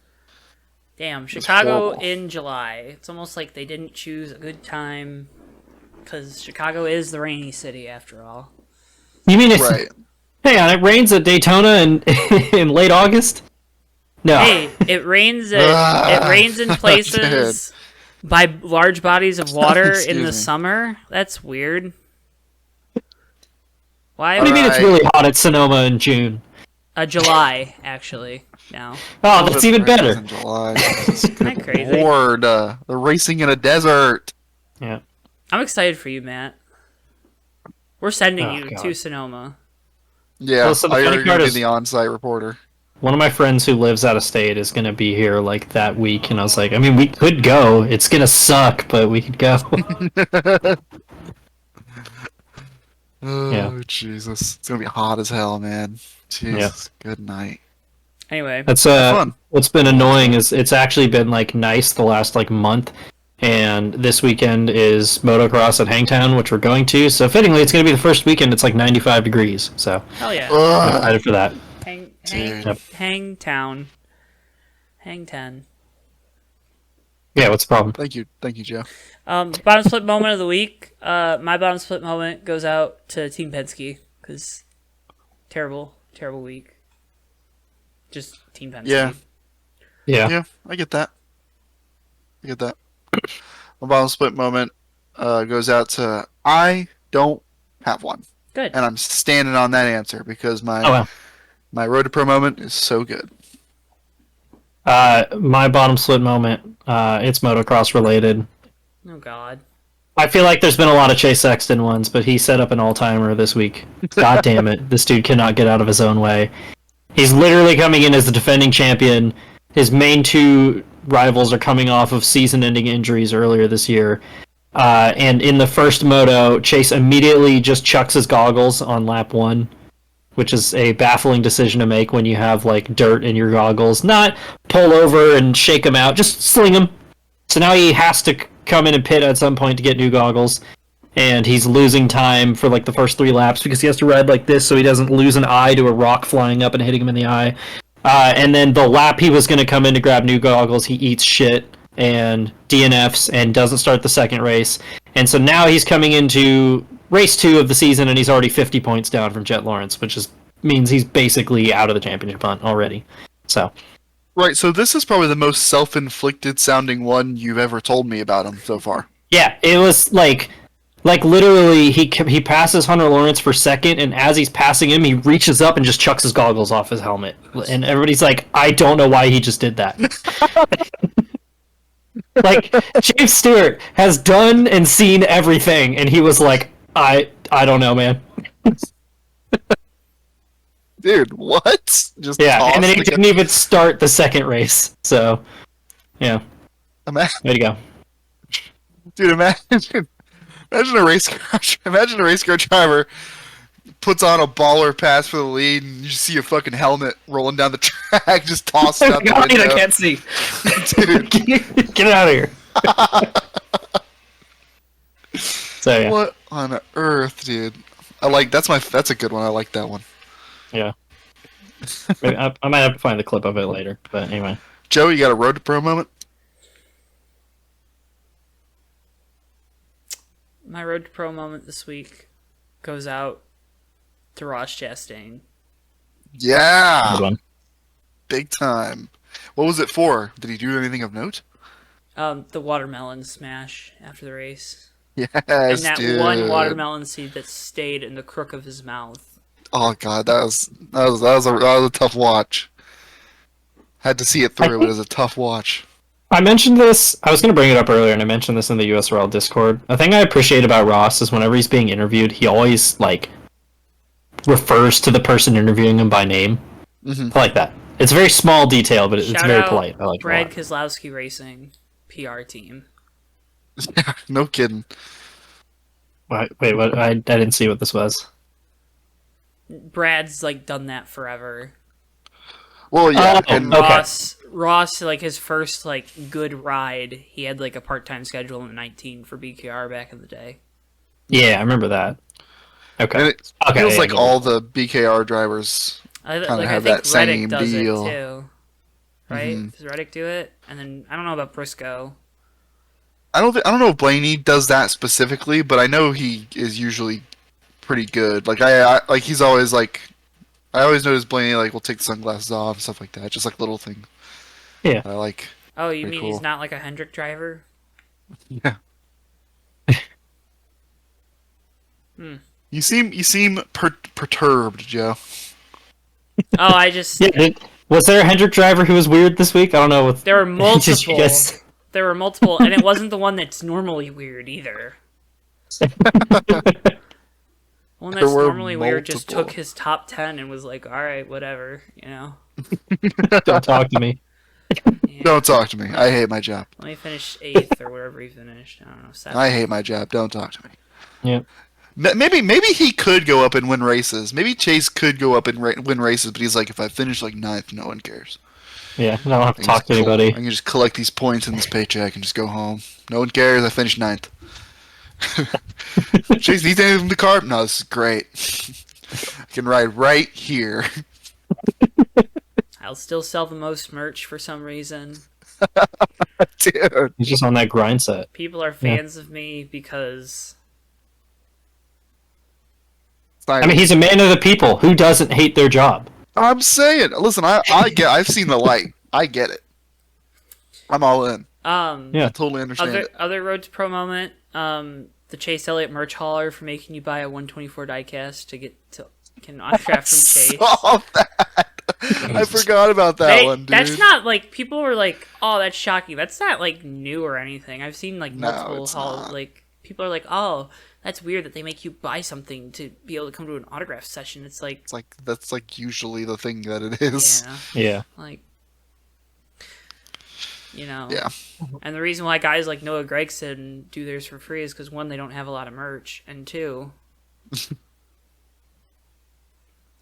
Damn, Chicago horrible. in July. It's almost like they didn't choose a good time because Chicago is the rainy city after all. You mean it's Right. hang on? It rains at Daytona in in late August. No. Hey, it rains in places by large bodies of water in Excuse the me. summer. That's weird. Why? What do you mean it's Alright. really hot at Sonoma in June? July, actually. Now. Oh, that's even Rains better. in July. Jesus, Isn't that crazy? Lord, they're racing in a desert. Yeah. I'm excited for you, Matt. We're sending Oh, you God. to Sonoma. Yeah, Well, so the I funny already part be is- the on-site reporter. One of my friends who lives out of state is going to be here like that week, and I was like, I mean, we could go. It's going to suck, but we could go. Oh, Yeah. Jesus. It's going to be hot as hell, man. Jesus. Good night. Anyway, That's Fun. what's been annoying is it's actually been like nice the last like month, and this weekend is motocross at Hangtown, which we're going to. So fittingly, it's going to be the first weekend. It's like 95 degrees, so hell yeah. I'm Ugh. excited for that. Dude. Hang town. Hang 10. Yeah, what's the problem? Thank you, Joe. Bottom split moment of the week. My bottom split moment goes out to Team Penske because terrible week. Just Team Penske. Yeah. Yeah, I get that. My bottom split moment goes out to I don't have one. Good. And I'm standing on that answer because my Oh, wow. my Road to Pro moment is so good. My bottom split moment. It's motocross related. Oh God. I feel like there's been a lot of Chase Sexton ones, but he set up an all-timer this week. God damn it. This dude cannot get out of his own way. He's literally coming in as the defending champion. His main two rivals are coming off of season-ending injuries earlier this year. And in the first moto, Chase immediately just chucks his goggles on lap 1, which is a baffling decision to make when you have like dirt in your goggles. Not pull over and shake them out, just sling them. So now he has to come in and pit at some point to get new goggles, and he's losing time for like the first 3 laps because he has to ride like this so he doesn't lose an eye to a rock flying up and hitting him in the eye. And then the lap he was going to come in to grab new goggles, he eats shit and DNFs and doesn't start the second race. And so now he's coming into race 2 of the season, and he's already 50 points down from Jet Lawrence, which means he's basically out of the championship hunt already. So Right, so this is probably the most self-inflicted sounding one you've ever told me about him so far. yeah, it was like literally he passes Hunter Lawrence for second, and as he's passing him, he reaches up and just chucks his goggles off his helmet, and everybody's like, I don't know why he just did that. Like James Stewart has done and seen everything, and he was like, I don't know, man. Dude, what? Just Yeah, tossed and then he the didn't even start the second race. So, yeah, Ima- way to go. Dude, imagine a race car. Imagine a race car driver puts on a baller pass for the lead, and you see a fucking helmet rolling down the track, just tossed out the God, window. I can't see. Dude, Get it out of here. So yeah, what on earth, dude? That's a good one. I like that one. yeah. Maybe I might have to find the clip of it later, but anyway. Joe, you got a Road to Pro moment? My Road to Pro moment this week goes out to Ross Chastain. Yeah, Good one. big time. What was it for? Did he do anything of note? The watermelon smash after the race. Yes, And that dude. one watermelon seed that stayed in the crook of his mouth. Oh god, that was a tough watch. Had to see it through. It was a tough watch. I mentioned this. I was going to bring it up earlier, and I mentioned this in the USRL Discord. The thing I appreciate about Ross is whenever he's being interviewed, he always like refers to the person interviewing him by name. Mhm. I like that. It's a very small detail, but it's Shout very out polite. I like Brad it a Keselowski Racing PR team. No kidding. lot. Wait, what? I didn't see what this was. Brad's like done that forever. Well, yeah, Oh, and okay. Ross, like his first like good ride, he had like a part-time schedule in 19 for BKR back in the day. Yeah, I remember that. And Okay. it Okay, feels yeah, like yeah. all the BKR drivers kind of I have think that same Reddick does deal. it too, right? Mhm. Does Reddick do it? And then I don't know about Briscoe. I don't know if Blaney does that specifically, but I know he is usually pretty good. Like like he's always like I always notice Blaney like will take the sunglasses off and stuff like that. Just like little things. Yeah. I like. Oh, you Pretty mean he's cool. not like a Hendrick driver? Yeah. You seem perturbed, Joe. Oh, I just Yeah. Was there a Hendrick driver who was weird this week? I don't know. there were Did you multiple. guys- There were multiple, and it wasn't the one that's normally weird either. The one that's There were normally weird just multiple. took his top 10 and was like, all right, whatever, you know. Don't talk to me. Yeah. Don't talk to me. I hate my job. Let me finish 8th or wherever he finished. I don't know, 7th. I hate my job. Don't talk to me. Yeah. Maybe he could go up and win races. Maybe Chase could go up and win races, but he's like, if I finish like 9th, no one cares. Yeah. I don't have to I can talk to just anybody. I can just collect these points in this paycheck and just go home. No one cares. I finished 9th. Chase needs anything from the car? No, this is great. I can ride right here. I'll still sell the most merch for some reason. Dude. He's just on that grind set. People are fans of me because I mean, he's a man of the people. Who doesn't hate their job? I'm saying, listen, I've seen the light. I get it. I'm all in. Yeah. I totally understand it. other Road to Pro moment, the Chase Elliott merch hauler for making you buy a 124 diecast to get an autograph from Chase. Saw that. I forgot about that one, dude. That's not like people were like, "Oh, that's shocking." That's not like new or anything. I've seen like No, multiple it's not. like people are like, "Oh, that's weird that they make you buy something to be able to come to an autograph session." It's like, It's like that's like usually the thing that it is. yeah, Yeah. like you know, Yeah. And the reason why guys like Noah Gregson do theirs for free is because one, they don't have a lot of merch, and two,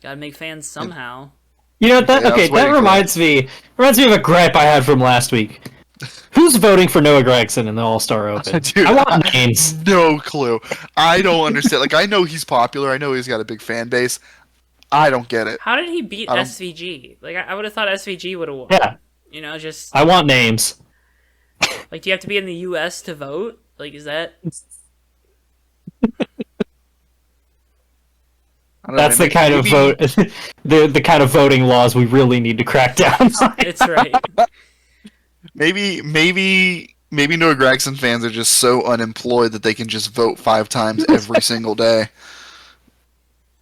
gotta make fans somehow. You know that? Yeah, I Okay, was waiting that for reminds me of a gripe I had from last week. Who's voting for Noah Gregson in the All Star Open? Dude, I want names. No clue. I don't understand. Like I know he's popular. I know he's got a big fan base. I don't get it. How did he beat I don't- SVG? Like I would have thought SVG would have won. Yeah, You know, just I want names. like, do you have to be in the U.S. to vote? Like, is that? I don't know, That's the kind of maybe- vote, the kind of voting laws we really need to crack down on. It's right. Maybe Noah Gregson fans are just so unemployed that they can just vote 5 times every single day.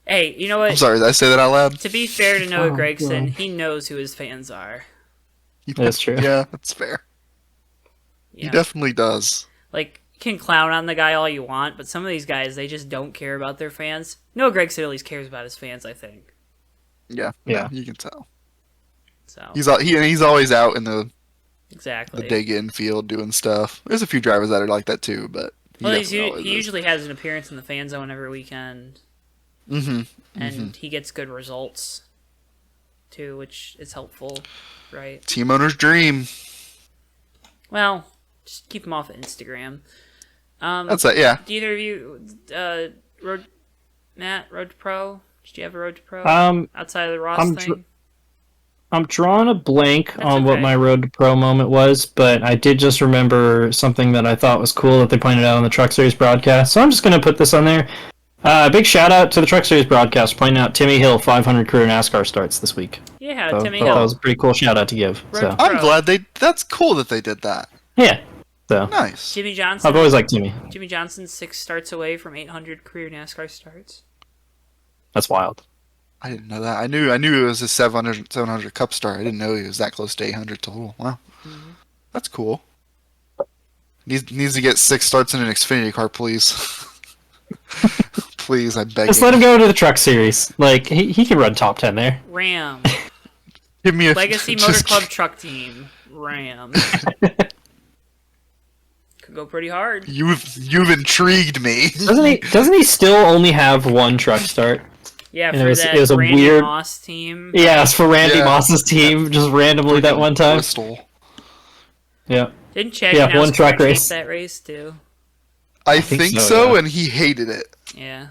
Hey, you know I'm what? sorry, did I say that out loud? To be fair to Noah Oh, Gregson, God. he knows who his fans are. That's true. Yeah, that's fair. He Yeah. definitely does. Like, you can clown on the guy all you want, but some of these guys, they just don't care about their fans. Noah Gregson at least cares about his fans, I think. Yeah, Yeah. you can tell. So He's always out in the exactly. dig in field doing stuff. There's a few drivers that are like that too, but Well, he usually has an appearance in the fan zone every weekend, Mm-hmm. and he gets good results too, which is helpful, right? Team owner's dream. Well, just keep him off of Instagram. That's it. Yeah. Do either of you, Road to Pro? Did you have a Road to Pro outside of the Ross I'm thing? I'm drawing a blank That's on what okay. my Road to Pro moment was, but I did just remember something that I thought was cool that they pointed out on the Truck Series broadcast. So I'm just going to put this on there. Big shout out to the Truck Series broadcast pointing out Timmy Hill 500 career NASCAR starts this week. Yeah, So Timmy thought Hill. that was a pretty cool shout out to give. Road So to Pro. I'm glad that's cool that they did that. yeah, so Nice. Jimmy Johnson. I've always liked Timmy. Jimmy Johnson's 6 starts away from 800 career NASCAR starts. That's wild. I didn't know that. I knew it was a 700 Cup start. I didn't know he was that close to 800 total. Wow. That's cool. Needs to get 6 starts in an Xfinity car, please. Please, I beg Just you. let him go to the Truck Series. Like he can run top 10 there. Ram. Give me a Legacy Motor just- Club truck team. Ram. Could go pretty hard. You've intrigued me. Doesn't he still only have one truck start? Yeah, And for it was a Randy weird. Moss team. Yeah, it's for Randy Yeah. Moss's team, just randomly that one time. Bristol. Yeah. Didn't Chad Yeah, Knaus one track commentate race. that race too? I think think so, so, yeah. and he hated it. Yeah.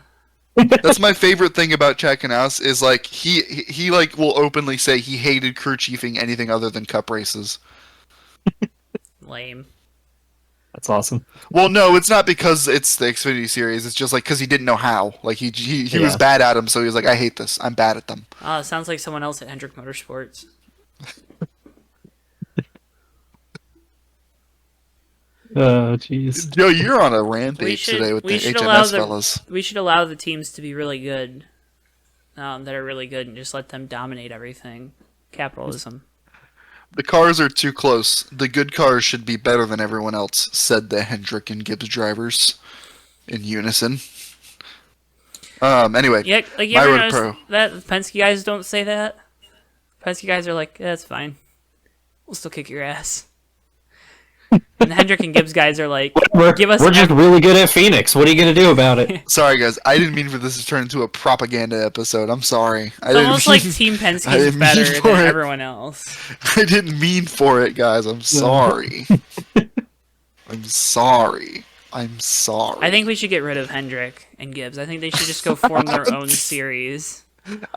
That's my favorite thing about Chad Knaus is like he like will openly say he hated crew chiefing anything other than cup races. Lame. That's awesome. Well, no, it's not because it's the Xfinity series. It's just like because he didn't know how. Like he was Yeah. bad at them, so he was like, I hate this. I'm bad at them. Oh, it sounds like someone else at Hendrick Motorsports. Oh, jeez. Yo, you're on a rampage today with the HMS fellas. We should allow the teams to be really good, that are really good, and just let them dominate everything. Capitalism. The cars are too close. The good cars should be better than everyone else, said the Hendrick and Gibbs drivers in unison. Anyway, Yeah, like you My ever Road notice Pro. that the Penske guys don't say that? Penske guys are like, yeah, that's fine. We'll still kick your ass. And the Hendrick and Gibbs guys are like, We're give us just really good at Phoenix. What are you gonna do about it? sorry guys, I didn't mean for this to turn into a propaganda episode. I'm sorry. It's almost like Team Penske I is didn't better mean for than it. everyone else. I didn't mean for it, guys. I'm sorry. I'm sorry. I'm sorry. I think we should get rid of Hendrick and Gibbs. I think they should just go form their own series.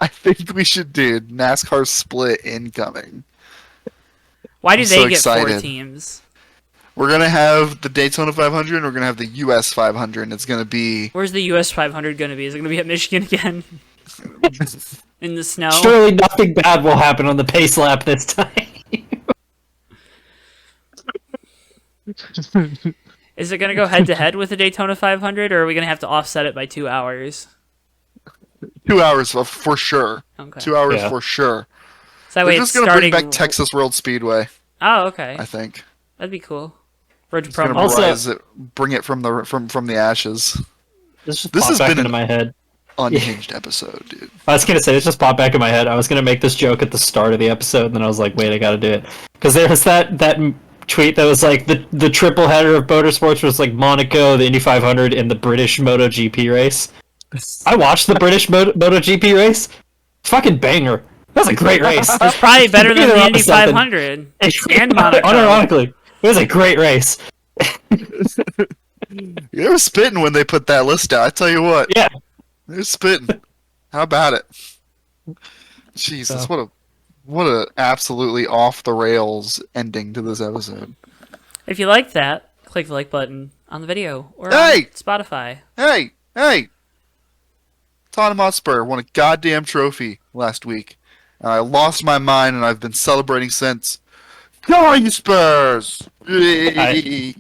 I think we should do NASCAR split incoming. Why do I'm they so get 4 excited. teams? We're gonna have the Daytona 500, and we're gonna have the US 500. And it's gonna be Where's the US 500 going to be? Is it going to be at Michigan again? In the snow? Surely nothing bad will happen on the pace lap this time. Is it going to go head to head with the Daytona 500, or are we going to have to offset it by 2 hours? 2 hours for sure. Okay. 2 hours Yeah. for sure. So that They're way just it's gonna starting. bring back Texas World Speedway. Oh, okay. I think. That'd be cool. Road to It's gonna promo. Also- rise it, bring it from the ashes. This just This popped has back been into an- my head. Unhinged episode, dude. I was gonna say this just popped back in my head. I was gonna make this joke at the start of the episode, and then I was like, "Wait, I gotta do it," because there was that tweet that was like the triple header of motorsports was like Monaco, the Indy 500, and the British MotoGP race. I watched the British MotoGP race. It's fucking banger. That was a great race. It's probably better than Either the on Indy something. 500 and Monaco. Unironically, it was a great race. They were spitting when they put that list out. I tell you what, Yeah. they're spitting. How about it? Jesus, what a absolutely off the rails ending to this episode. If you like that, click the like button on the video or Hey! on Spotify. Hey! Tottenham Hotspur won a goddamn trophy last week. And I lost my mind, and I've been celebrating since. Go you Spurs! I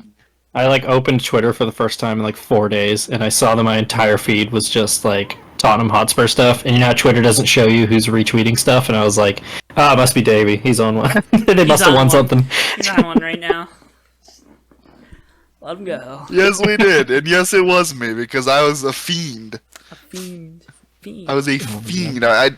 like opened Twitter for the first time in like 4 days, and I saw that my entire feed was just like Tottenham Hotspur stuff. And you know how Twitter doesn't show you who's retweeting stuff, and I was like, "Ah, it must be Davey. He's on one. They must have on won one. something." He's on one right now. Let him go. Yes, we did. And yes, it was me, because I was a fiend. Fiend. I was a fiend. I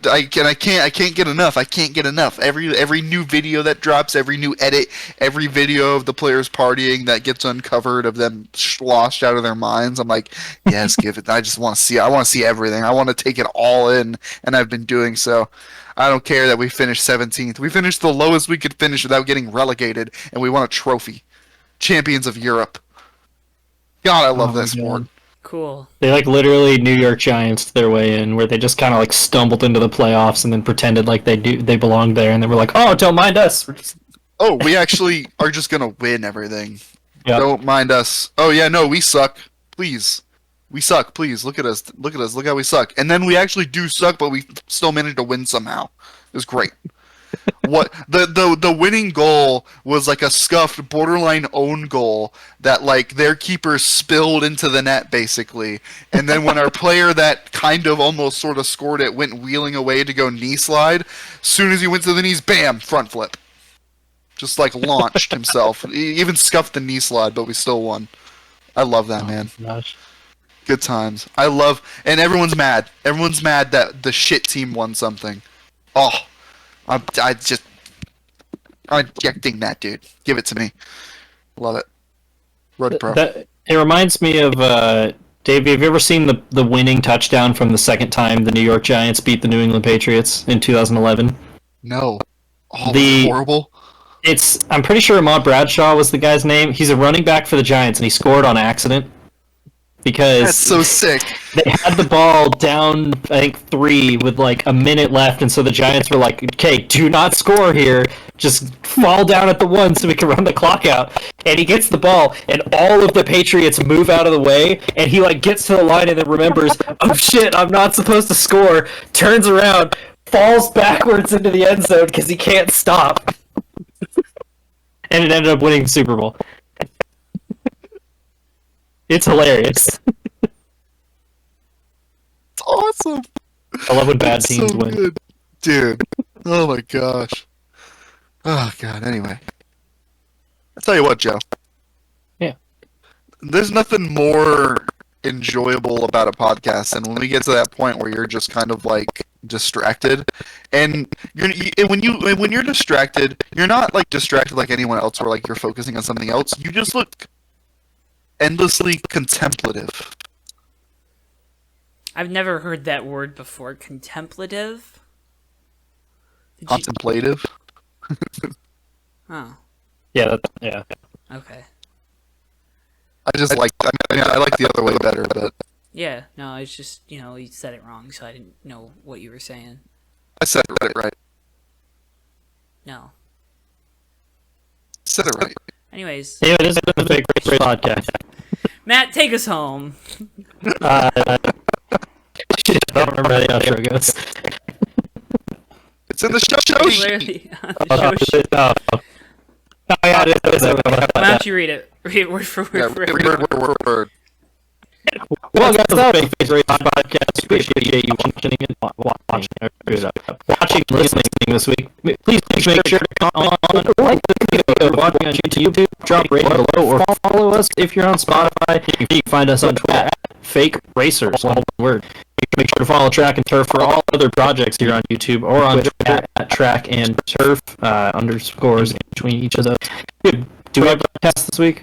can't get enough. I can't get enough. Every new video that drops, every new edit, every video of the players partying that gets uncovered of them sloshed out of their minds. I'm like, yes, give it. I just want to see. I want to see everything. I want to take it all in, and I've been doing so. I don't care that we finished 17th. We finished the lowest we could finish without getting relegated, and we won a trophy. Champions of Europe. God, I love Oh my that sport. God. Cool. They like literally New York Giants their way in, where they just kind of like stumbled into the playoffs and then pretended like they belonged there, and they were like, "Oh, don't mind us." We're just- Oh, we actually are just gonna win everything. Yeah. Don't mind us. Oh yeah, no, we suck. Please, we suck. Please look at us. Look at us. Look how we suck. And then we actually do suck, but we still managed to win somehow. It was great. What the winning goal was like a scuffed borderline own goal that like their keeper spilled into the net basically, and then when our player that kind of almost sort of scored it went wheeling away to go knee slide, soon as he went to the knees, bam, front flip, just like launched himself. He even scuffed the knee slide, but we still won. I love that, man. Gosh. Good times. I love, and everyone's mad. Everyone's mad that the shit team won something. Oh, I'm injecting that, dude. Give it to me. Love it. Road to Pro. It reminds me of Dave, have you ever seen the winning touchdown from the second time the New York Giants beat the New England Patriots in 2011? No. Oh, The- horrible. I'm pretty sure Ahmad Bradshaw was the guy's name. He's a running back for the Giants, and he scored on accident because That's so sick. they had the ball down, I think 3 with like a minute left, and so the Giants were like, "Okay, do not score here. Just fall down at the 1 so we can run the clock out." And he gets the ball, and all of the Patriots move out of the way, and he like gets to the line and then remembers, "Oh shit, I'm not supposed to score." Turns around, falls backwards into the end zone because he can't stop. And it ended up winning the Super Bowl. It's hilarious. It's awesome. I love when bad It's teams so win. good. Dude. Oh my gosh. Oh god, anyway. I'll tell you what, Joe. Yeah. There's nothing more enjoyable about a podcast than when we get to that point where you're just kind of like distracted, and when you're distracted, you're not like distracted like anyone else, where like you're focusing on something else. You just look endlessly contemplative. I've never heard that word before. Contemplative? Contemplative. Oh, Yeah, yeah. okay. I just like. I mean, I like the other way better, but Yeah, no, it's just, you said it wrong, so I didn't know what you were saying. I said it right. No. Said it right. Anyways, Yeah, it is a big great podcast. Matt, take us home. Shit, I don't remember how the outro goes. It's in the show It's sheet. literally on the show sheet. Oh, yeah, it is. Why don't you read it? Read it word for word. Yeah, for everyone. word. Well, guys, that was a great podcast. We appreciate you watching and watching, listening this week. Please make sure to comment on, like the video, watching on YouTube, drop rating below, or follow us if you're on Spotify. You can find us on Twitter at Fake Racers, all one word. You can make sure to follow Track and Turf for all other projects here on YouTube, or on Twitter at Track and Turf, underscores in between each of those. Do we have a podcast this week?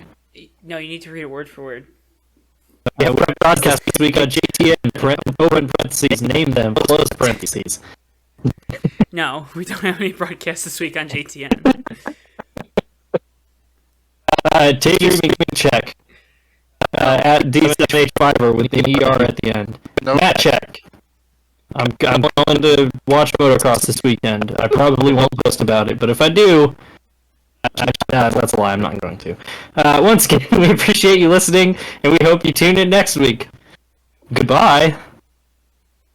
No, you need to read it word for word. Yeah, we have a broadcast this week on JTN, open parentheses, name them, close parentheses. No, we don't have any broadcasts this week on JTN. Take your streaming check. At DSH5er with the ER at the end. Nope. Matt check. I'm going to watch motocross this weekend. I probably won't post about it, but if I do, that's a lie. I'm not going to. Once again, we appreciate you listening, and we hope you tune in next week. Goodbye.